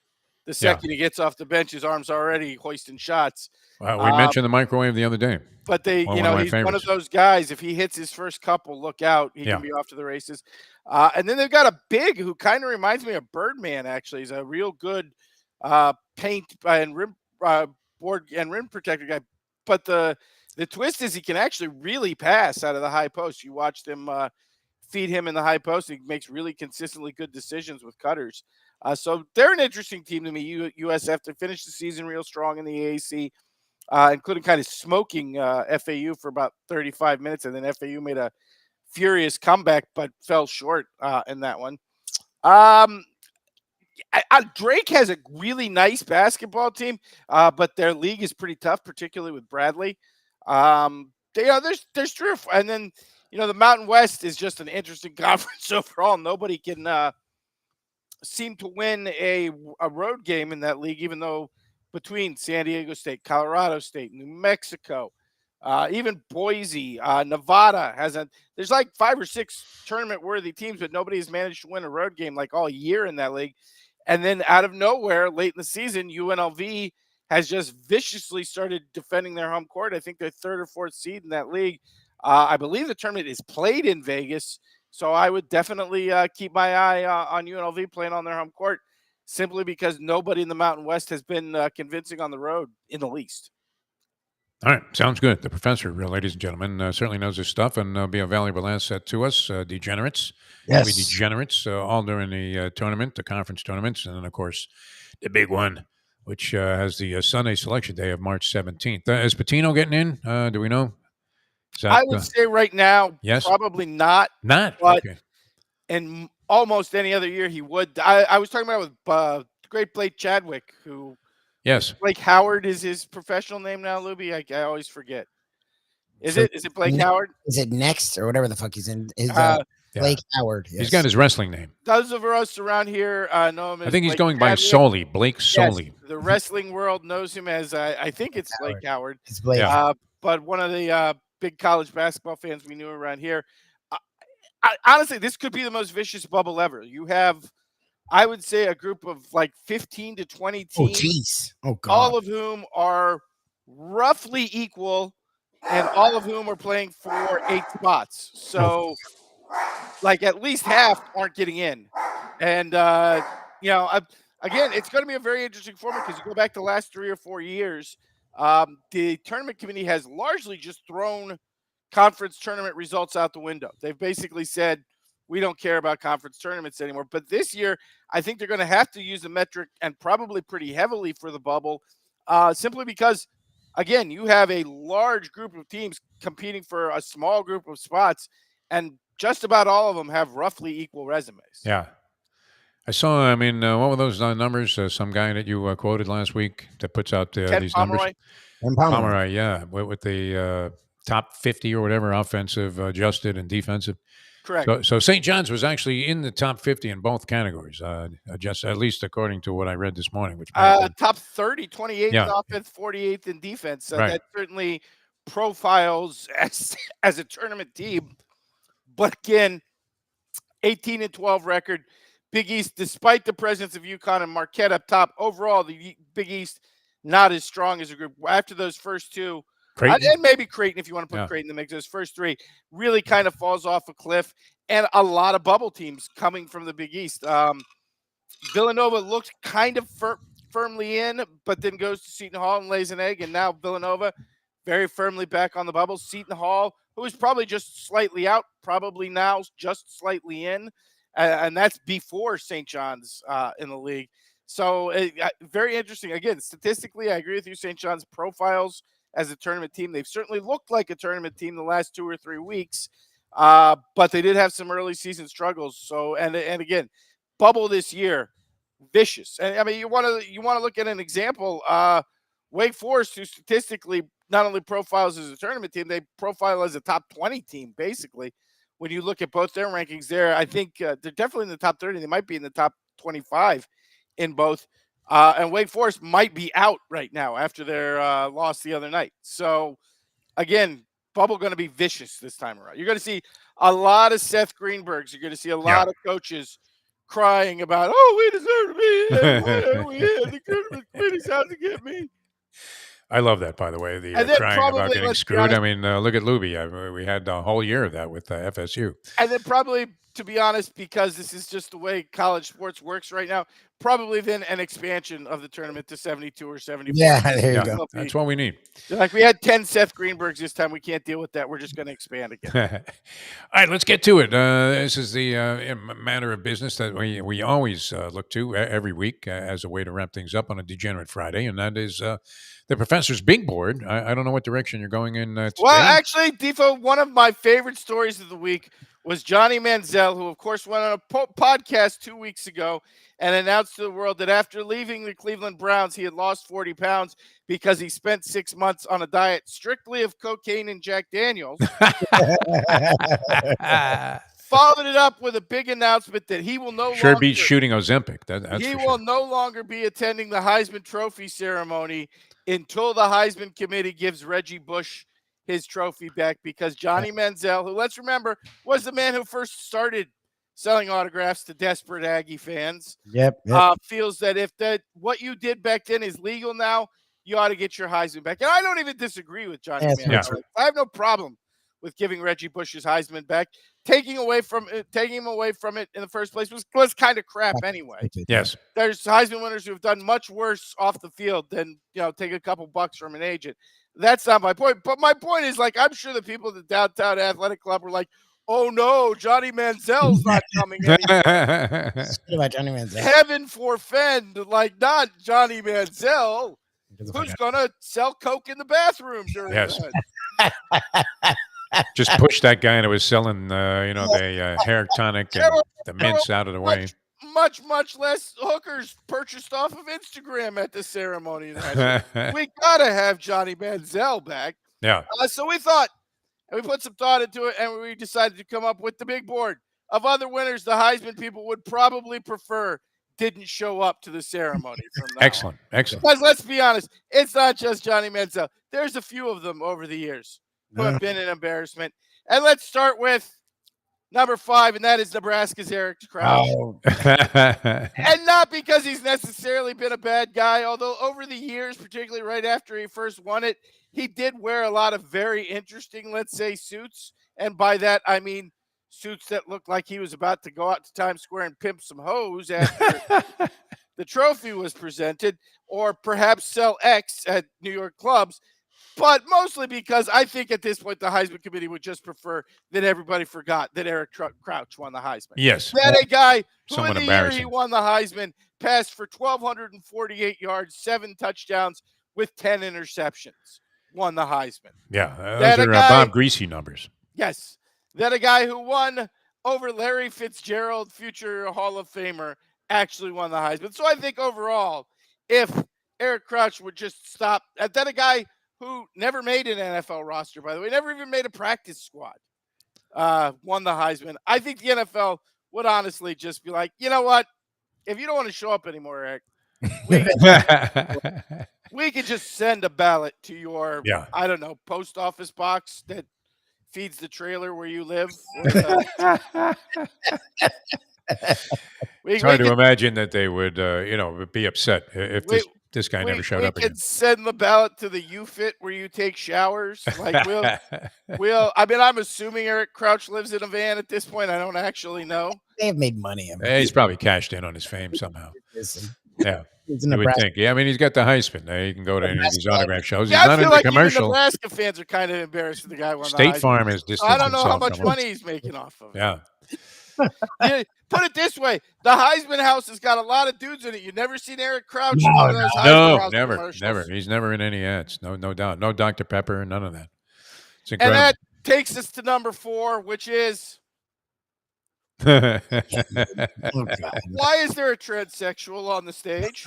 The second he gets off the bench, his arm's already hoisting shots. We mentioned the microwave the other day. But he's one of those guys. If he hits his first couple, look out. He can be off to the races. And then they've got a big who kind of reminds me of Birdman, actually. He's a real good paint and rim board and rim protector guy. But the twist is he can actually really pass out of the high post. You watch them feed him in the high post. He makes really consistently good decisions with cutters. So they're an interesting team to me. USF to finish the season real strong in the AAC. Including kind of smoking FAU for about 35 minutes. And then FAU made a furious comeback, but fell short in that one. Drake has a really nice basketball team, but their league is pretty tough, particularly with Bradley. There's 3 or 4. And then, the Mountain West is just an interesting conference overall. Nobody can seem to win a road game in that league, even though between San Diego State, Colorado State, New Mexico, even Boise, Nevada there's like 5 or 6 tournament-worthy teams, but nobody has managed to win a road game like all year in that league. And then out of nowhere, late in the season, UNLV has just viciously started defending their home court. I think they're 3rd or 4th seed in that league. I believe the tournament is played in Vegas, So I would definitely keep my eye on UNLV playing on their home court, simply because nobody in the Mountain West has been convincing on the road in the least. All right, sounds good. The professor, ladies and gentlemen, certainly knows his stuff and be a valuable asset to us. Degenerates, we degenerates all during the tournament, the conference tournaments, and then of course the big one, which has the Sunday selection day of March 17th. Is Patino getting in? Do we know? I would say right now, yes? Probably not. Not? But Okay. in almost any other year, he would. I was talking about with the great Blake Chadwick, who. Yes. Blake Howard is his professional name now, Lubie. I always forget. Is it Blake Howard? Is it Next or whatever the fuck he's in? Is Blake Howard? Yes. He's got his wrestling name. Those of us around here know him as I think he's Blake going by Chadwick. Soli. Blake Soli. Yes, the wrestling world knows him as I think it's Blake Howard. It's Blake. But one of the big college basketball fans we knew around here. Honestly, this could be the most vicious bubble ever. You have, I would say, a group of like 15 to 20 teams. Oh, jeez. Oh, God. All of whom are roughly equal, and all of whom are playing for 8 spots. So, like, at least half aren't getting in. And, again, it's going to be a very interesting format because you go back the last 3 or 4 years, the tournament committee has largely just thrown conference tournament results out the window. They've basically said, we don't care about conference tournaments anymore. But this year, I think they're going to have to use the metric, and probably pretty heavily for the bubble, simply because, again, you have a large group of teams competing for a small group of spots, and just about all of them have roughly equal resumes. Yeah. I saw, what were those numbers? Some guy that you quoted last week that puts out these Pomeroy. numbers. Pomeroy, yeah. With the top 50 or whatever, offensive, adjusted, and defensive. Correct. So St. John's was actually in the top 50 in both categories, just at least according to what I read this morning. Which top 30, 28th in offense, 48th in defense. So that certainly profiles as a tournament team. But again, 18-12 record. Big East, despite the presence of UConn and Marquette up top, overall the Big East not as strong as a group. After those first two. And maybe Creighton, if you want to put Creighton in the mix. Those first 3 really kind of falls off a cliff, and a lot of bubble teams coming from the Big East. Villanova looked kind of firmly in, but then goes to Seton Hall and lays an egg, and now Villanova very firmly back on the bubble. Seton Hall, who was probably just slightly out, probably now just slightly in, and that's before St. John's in the league. So very interesting. Again, statistically, I agree with you. St. John's profiles as a tournament team. They've certainly looked like a tournament team the last 2 or 3 weeks, but they did have some early season struggles. So, and again, bubble this year, vicious. And you want to look at an example. Wake Forest, who statistically not only profiles as a tournament team, they profile as a top 20 team. Basically, when you look at both their rankings, I think they're definitely in the top 30. They might be in the top 25 in both. And Wake Forest might be out right now after their loss the other night. So, again, bubble going to be vicious this time around. You're going to see a lot of Seth Greenbergs. You're going to see a lot of coaches crying about, we deserve to be here. Why are we here? The tournament committee's out to get me. I love that, by the way, the crying about getting screwed. Look at Lubie. We had a whole year of that with FSU. And then probably, to be honest, because this is just the way college sports works right now, probably then an expansion of the tournament to 72 or 74. Yeah, there you go. That's what we need. Like we had 10 Seth Greenbergs this time. We can't deal with that. We're just going to expand again. All right, let's get to it. This is the matter of business that we always look to every week as a way to wrap things up on a Degenerate Friday, and that is the professor's big board. I don't know what direction you're going in today. Well, actually, Defo, one of my favorite stories of the week was Johnny Manziel, who, of course, went on a podcast 2 weeks ago and announced to the world that after leaving the Cleveland Browns, he had lost 40 pounds because he spent 6 months on a diet strictly of cocaine and Jack Daniels. Followed it up with a big announcement that he will no longer beats shooting Ozempic. He will no longer be attending the Heisman Trophy ceremony until the Heisman Committee gives Reggie Bush his trophy back, because Johnny Manziel, who, let's remember, was the man who first started selling autographs to desperate Aggie fans, feels that if what you did back then is legal now, you ought to get your Heisman back. And I don't even disagree with Johnny Manziel. I have no problem with giving Reggie Bush his Heisman back. Taking him away from it in the first place was kind of crap anyway. Yes. There's Heisman winners who have done much worse off the field than, take a couple bucks from an agent. That's not my point. But my point is, like, I'm sure the people at the Downtown Athletic Club were like, oh no, Johnny Manziel's not coming anymore. About Johnny Manziel. Heaven forfend, like, not Johnny Manziel. Who's gonna sell coke in the bathroom during that? Just push that guy that was selling, the hair tonic and the mints out of the way. Much less hookers purchased off of Instagram at the ceremony. We gotta have Johnny Manziel back. Yeah. So we thought, and we put some thought into it, and we decided to come up with the big board of other winners the Heisman people would probably prefer didn't show up to the ceremony. From now Excellent. on. Because let's be honest, it's not just Johnny Manziel. There's a few of them over the years who have been an embarrassment. And let's start with number 5, and that is Nebraska's Eric Crouch. Oh. And not because he's necessarily been a bad guy, although over the years, particularly right after he first won it, he did wear a lot of very interesting, let's say, suits. And by that, I mean suits that looked like he was about to go out to Times Square and pimp some hoes after the trophy was presented, or perhaps sell X at New York clubs. But mostly because I think at this point the Heisman Committee would just prefer that everybody forgot that Eric Crouch won the Heisman. Yes. That a guy who Somewhat in the year he embarrassing. won the Heisman passed for 1,248 yards, 7 touchdowns with 10 interceptions, won the Heisman. Yeah. That Those are Bob Greasy numbers. Yes. That a guy who won over Larry Fitzgerald, future Hall of Famer, actually won the Heisman. So I think overall, if Eric Crouch would just stop, that a guy who never made an NFL roster, by the way, never even made a practice squad, won the Heisman. I think the NFL would honestly just be like, you know what? If you don't want to show up anymore, Eric, we could just send a ballot to your, I don't know, post office box that feeds the trailer where you live. It's hard to imagine that they would, be upset if this guy never showed up again. We could send the ballot to the UFit where you take showers. Like I'm assuming Eric Crouch lives in a van at this point. I don't actually know. They have made money. He's probably cashed in on his fame somehow. Yeah. You would think. Yeah, I mean, he's got the Heisman. He can go to any of these autograph shows. Yeah, he's not I feel in like the commercial. Even Nebraska fans are kind of embarrassed that the guy won the State Heisman. Farm is distanced I don't know how himself much from money he's making off of it. Yeah. Put it this way: the Heisman House has got a lot of dudes in it. You've never seen Eric Crouch in one of those Heisman House commercials. Never. He's never in any ads. No doubt. No Dr. Pepper. None of that. It's And incredible. that takes us to number 4, which is Oh, why is there a transsexual on the stage?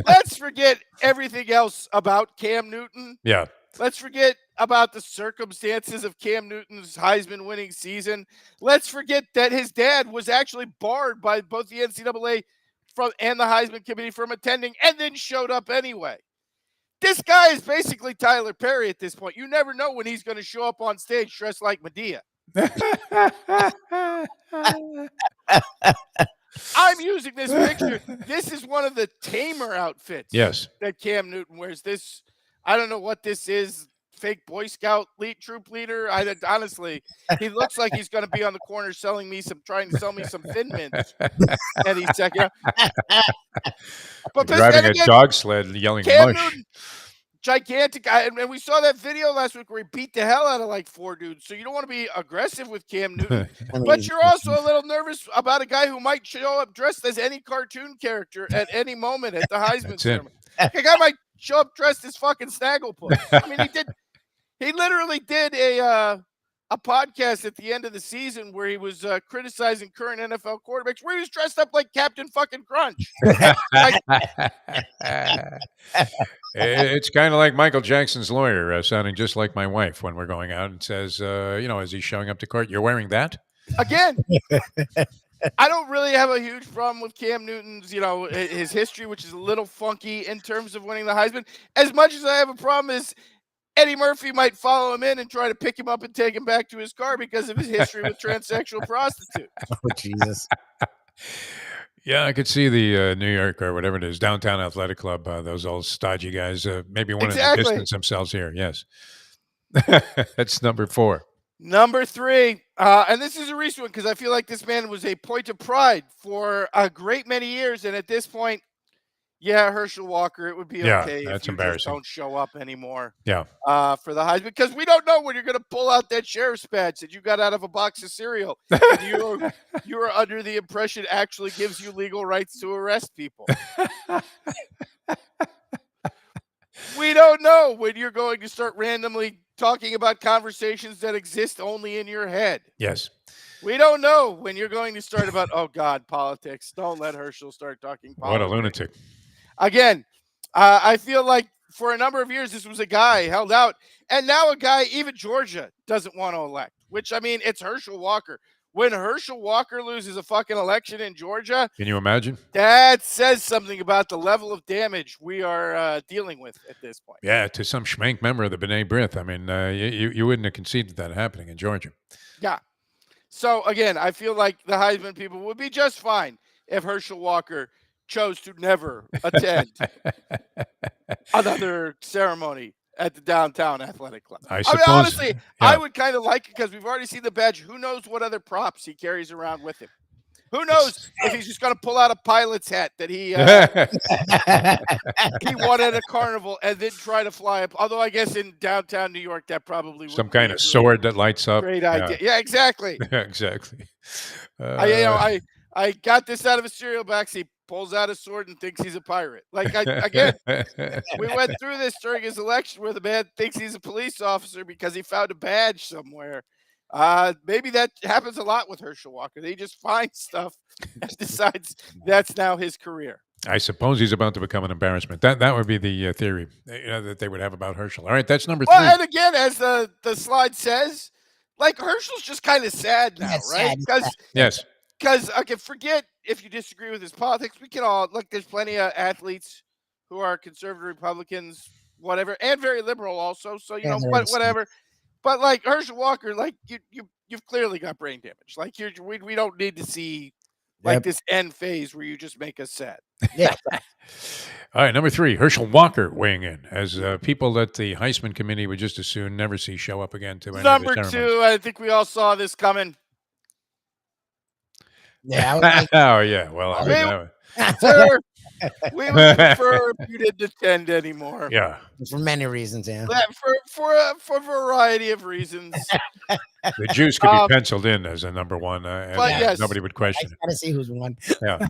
Let's forget everything else about Cam Newton. Yeah. Let's forget about the circumstances of Cam Newton's Heisman winning season. Let's forget that his dad was actually barred by both the NCAA and the Heisman Committee from attending and then showed up anyway. This guy is basically Tyler Perry at this point. You never know when he's going to show up on stage dressed like Medea. I'm using this picture. This is one of the tamer outfits. Yes. That Cam Newton wears. This, I don't know what this is. Fake Boy Scout troop leader. Honestly, he looks like he's going to be on the corner trying to sell me some Thin Mints. And he's second. But driving a dog sled, yelling Cam mush. Newton, gigantic guy, and we saw that video last week where he beat the hell out of like 4 dudes. So you don't want to be aggressive with Cam Newton, but you're also a little nervous about a guy who might show up dressed as any cartoon character at any moment at the Heisman ceremony. A guy might show up dressed as fucking Snagglepuss. I mean, he literally did a podcast at the end of the season where he was criticizing current NFL quarterbacks, where he was dressed up like Captain fucking Crunch. It's kind of like Michael Jackson's lawyer sounding just like my wife when we're going out and says, as he's showing up to court, you're wearing that? Again, I don't really have a huge problem with Cam Newton's, his history, which is a little funky in terms of winning the Heisman. As much as I have a problem is Eddie Murphy might follow him in and try to pick him up and take him back to his car because of his history with transsexual prostitutes. Oh, Jesus. Yeah, I could see the New York or whatever it is, Downtown Athletic Club, those old stodgy guys, maybe wanting to distance themselves here. Yes. That's number 4. Number 3, and this is a recent one because I feel like this man was a point of pride for a great many years, and at this point, yeah, Herschel Walker, it would be Yeah, okay if that's you just embarrassing. don't show up anymore Yeah. for the Heisman, because we don't know when you're going to pull out that sheriff's badge that you got out of a box of cereal and you are under the impression actually gives you legal rights to arrest people. We don't know when you're going to start randomly talking about conversations that exist only in your head. Yes. We don't know when you're going to start about, oh God, politics. Don't let Herschel start talking politics. What a lunatic. Again, I feel like for a number of years, this was a guy held out. And now a guy, even Georgia, doesn't want to elect, which, I mean, it's Herschel Walker. When Herschel Walker loses a fucking election in Georgia, Can you imagine? that says something about the level of damage we are dealing with at this point. Yeah, to some schmank member of the B'nai B'rith. I mean, you wouldn't have conceded that happening in Georgia. Yeah. So, again, I feel like the Heisman people would be just fine if Herschel Walker chose to never attend another ceremony at the downtown athletic club. I I mean, suppose- honestly, yeah. I would kind of like it because we've already seen the badge. Who knows what other props he carries around with him? Who knows if he's just going to pull out a pilot's hat that he won at a carnival and then try to fly up. Although I guess in downtown New York, that probably would Some be kind a of sword that lights up. great idea. Yeah, exactly. Yeah, exactly. I got this out of a cereal box. He pulls out a sword and thinks he's a pirate. Like, again, we went through this during his election where the man thinks he's a police officer because he found a badge somewhere. Maybe that happens a lot with Herschel Walker. He just finds stuff and decides that's now his career. I suppose he's about to become an embarrassment. That would be the theory that they would have about Herschel. All right, that's number 3. Well, and again, as the slide says, like Herschel's just kind of sad now, right? Yes. Because I can forget if you disagree with his politics. We can all look. There's plenty of athletes who are conservative Republicans, whatever, and very liberal also. So you know, whatever. But like Herschel Walker, like you've clearly got brain damage. Like we don't need to see like this end phase where you just make us sad. Yeah. All right, number 3, Herschel Walker weighing in as people that the Heisman Committee would just as soon never see show up again to any Number of the 2, I think we all saw this coming. Yeah. I was like, oh yeah, well, I mean, Sir, we would prefer if you didn't attend anymore. yeah, for many reasons, yeah. For a variety of reasons. the juice could be penciled in as a number 1, and yes. nobody would I question it. gotta see who's won. Yeah,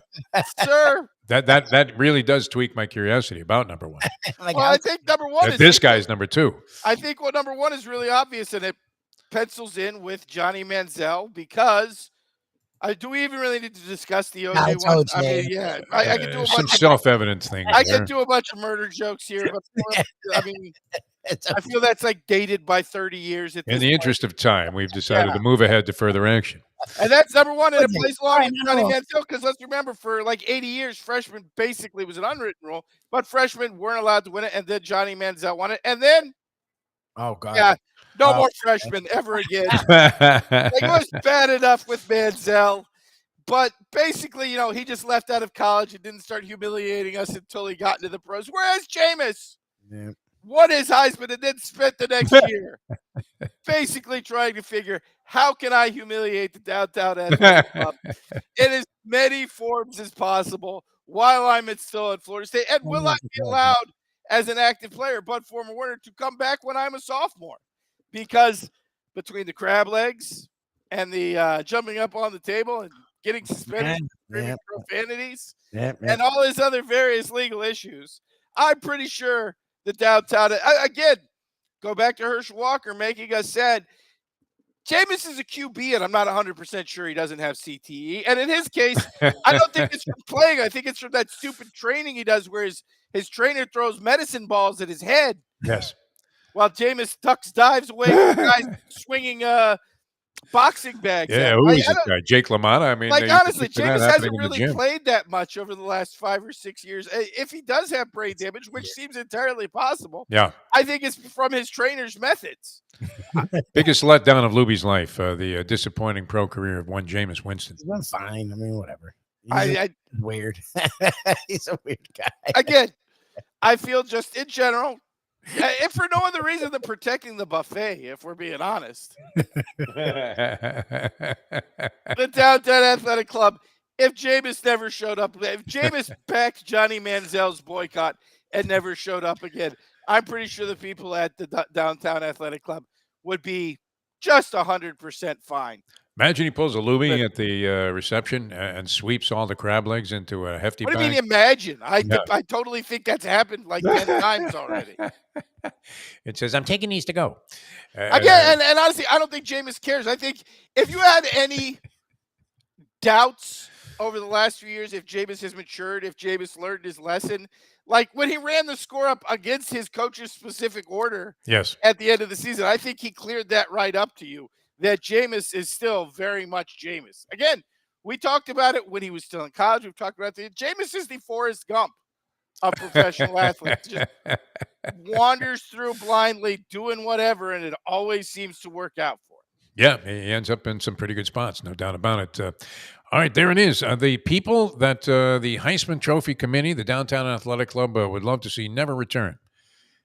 Sir, that really does tweak my curiosity about number 1. Like, well, I think number 1 That is this guy's number 2. I think what number 1 is really obvious, and it pencils in with Johnny Manziel because. Do we even really need to discuss the OJ one? I mean, yeah, I can do a some bunch self-evident things. I can do a bunch of murder jokes here, but I mean, I feel that's like dated by 30 years. In the interest of time, we've decided to move ahead to further action. And that's number 1, and it plays along with Johnny Manziel because let's remember, for like 80 years, freshman basically was an unwritten rule, but freshmen weren't allowed to win it, and then Johnny Manziel won it, and then oh god, yeah, no more freshmen ever again. Like, it was bad enough with Manziel, but basically, you know, he just left out of college and didn't start humiliating us until he got into the pros. Whereas Jameis won his Heisman and then spent the next year basically trying to figure, how can I humiliate the downtown athletic club in as many forms as possible while I'm still at Florida State? And will I be allowed as an active player, but former Warner, to come back when I'm a sophomore? Because between the crab legs and the jumping up on the table and getting suspended for profanities and all his other various legal issues, I'm pretty sure the downtown, again, go back to Herschel Walker making us sad. Jameis is a QB, and I'm not 100% sure he doesn't have CTE. And in his case, I don't think it's from playing. I think it's from that stupid training he does where his trainer throws medicine balls at his head. Yes. While Jameis dives away from guys swinging boxing bags. Yeah, who is this guy? Jake LaMotta? I mean, like, honestly, Jameis hasn't in the really gym. played that much over the last 5 or 6 years. If he does have brain damage, which seems entirely possible, I think it's from his trainer's methods. Biggest letdown of Lubie's life, the disappointing pro career of one Jameis Winston. He's been fine. I mean, whatever. I weird. He's a weird guy. Again, I feel just in general, If for no other reason than protecting the buffet, if we're being honest. The Downtown Athletic Club, if Jameis never showed up, if Jameis backed Johnny Manziel's boycott and never showed up again, I'm pretty sure the people at the Downtown Athletic Club would be just 100% fine. Imagine he pulls a Lubie at the reception and sweeps all the crab legs into a hefty What bag. do you mean imagine? I totally think that's happened like 10 times already. It says, I'm taking these to go. Again, and honestly, I don't think Jameis cares. I think if you had any doubts over the last few years, if Jameis has matured, if Jameis learned his lesson, like when he ran the score up against his coach's specific order at the end of the season, I think he cleared that right up to you, that Jameis is still very much Jameis. Again, we talked about it when he was still in college. We've talked about it. Jameis is the Forrest Gump of professional athletes. Just wanders through blindly, doing whatever, and it always seems to work out for him. Yeah, he ends up in some pretty good spots, no doubt about it. All right, there it is. The people that the Heisman Trophy Committee, the Downtown Athletic Club, would love to see never return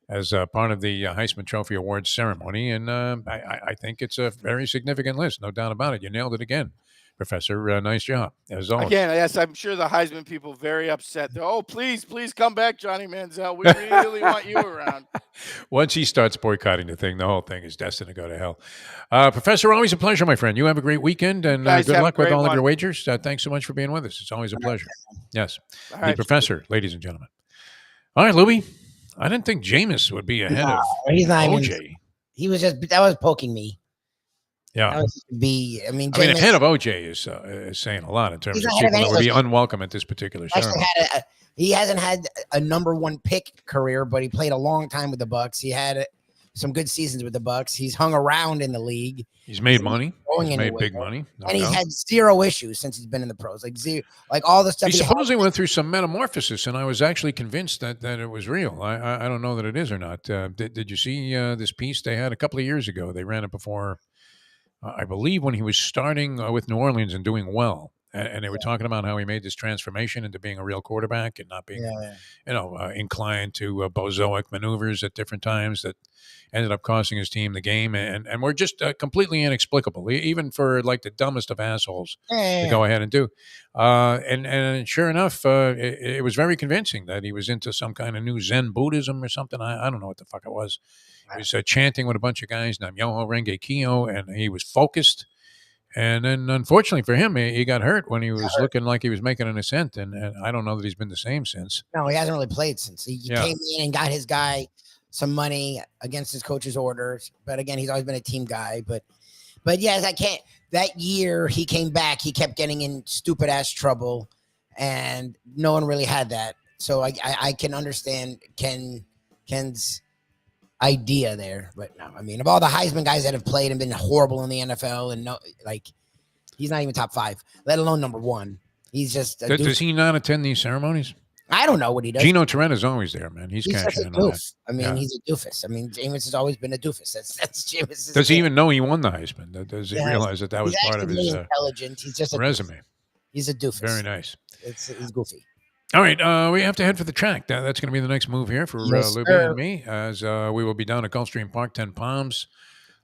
as part of the Heisman Trophy Awards ceremony. And I think it's a very significant list, no doubt about it. You nailed it again, Professor. Nice job, as always. Again, yes, I'm sure the Heisman people very upset. They're, oh, please come back, Johnny Manziel. We really want you around. Once he starts boycotting the thing, the whole thing is destined to go to hell. Professor, always a pleasure, my friend. You have a great weekend, and good luck with all of your wagers. Thanks so much for being with us. It's always a pleasure. Yes. The Professor, ladies and gentlemen. All right, Lubie. I didn't think Jameis would be ahead of OJ. He was just, that was poking me. Yeah. That was ahead of OJ is saying a lot in terms of people that would be unwelcome at this particular ceremony. He hasn't had a number one pick career, but he played a long time with the Bucs. He had some good seasons with the Bucs. He's hung around in the league. He's made money. He's made big money. And he's had zero issues since he's been in the pros. Like all the stuff. He supposedly went through some metamorphosis, and I was actually convinced that it was real. I don't know that it is or not. Did you see this piece they had a couple of years ago? They ran it before, I believe, when he was starting with New Orleans and doing well. And they were talking about how he made this transformation into being a real quarterback and not being, inclined to bozoic maneuvers at different times that ended up costing his team the game, and were just completely inexplicable, even for like the dumbest of assholes to go ahead and do. And sure enough, it was very convincing that he was into some kind of new Zen Buddhism or something. I don't know what the fuck it was. He was chanting with a bunch of guys, Nam Yoho Renge Kyo, and he was focused. And then, unfortunately for him, he got hurt when he was looking like he was making an ascent, and I don't know that he's been the same since. No, he hasn't really played since. He came in and got his guy some money against his coach's orders, but again, he's always been a team guy. But yes, I can't. That year he came back, he kept getting in stupid ass trouble, and no one really had that. So I can understand Ken's idea there, but no, I mean, of all the Heisman guys that have played and been horrible in the NFL, and he's not even top 5, let alone number 1. He's just does he not attend these ceremonies? I don't know what he does. Gino Torretta's always there, man. He's cashing in on that. I mean, he's a doofus. I mean, Jameis has always been a doofus. That's Jameis. Does he even know he won the Heisman? Does he realize that was part of his intelligent? He's just a resume. He's a doofus. Very nice. He's goofy. All right, we have to head for the track. That's going to be the next move here for Lubie and me, as we will be down at Gulfstream Park, 10 Palms.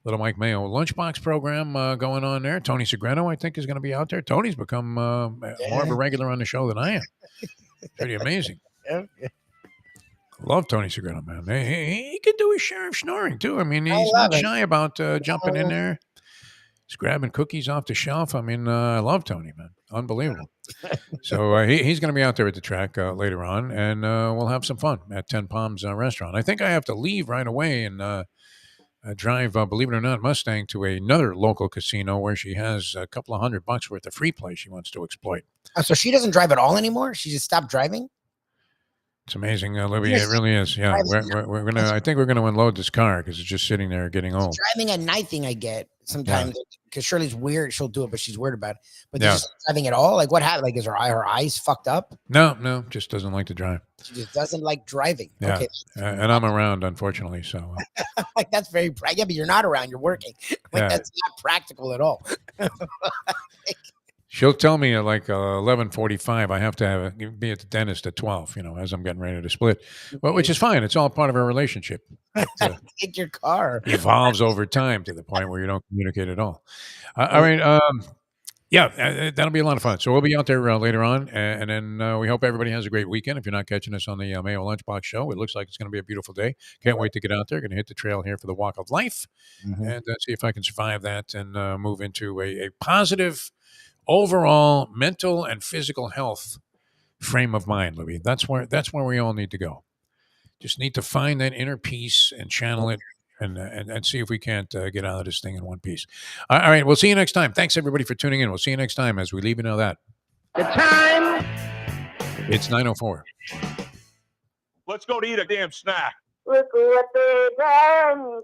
Little Mike Mayo lunchbox program going on there. Tony Segreto, I think, is going to be out there. Tony's become more of a regular on the show than I am. Pretty amazing. Love Tony Segreto, man. He can do his share of snoring, too. I mean, he's not shy about jumping in there. He's grabbing cookies off the shelf. I mean, I love Tony, man. Unbelievable. So he's going to be out there at the track later on, and we'll have some fun at 10 Palms Restaurant. I think I have to leave right away and drive, believe it or not, Mustang to another local casino where she has a couple of $100 worth of free play she wants to exploit. Oh, so she doesn't drive at all anymore? She just stopped driving? It's amazing, Libby. It really is. Yeah, we're gonna. I think we're gonna unload this car because it's just sitting there getting old. Driving at night thing I get sometimes because Shirley's weird. She'll do it, but she's weird about it. But just driving at all, like what happened? Like is her eyes fucked up? No, just doesn't like to drive. She just doesn't like driving. Yeah, okay. And I'm around, unfortunately. So like that's very but you're not around. You're working. Like that's not practical at all. She'll tell me at like 11:45 I have to be at the dentist at 12. As I'm getting ready to split, well, which is fine. It's all part of our relationship. Get your car. Evolves over time to the point where you don't communicate at all. I mean, yeah, that'll be a lot of fun. So we'll be out there later on, and then we hope everybody has a great weekend. If you're not catching us on the Mayo Lunchbox Show, it looks like it's going to be a beautiful day. Can't wait to get out there. Going to hit the trail here for the Walk of Life, and see if I can survive that and move into a positive overall mental and physical health frame of mind, Louis. That's where we all need to go. Just need to find that inner peace and channel it, and see if we can't get out of this thing in one piece. All right, we'll see you next time. Thanks everybody for tuning in. We'll see you next time as we leave you know that. The time. It's 9:04. Let's go to eat a damn snack. Look what they done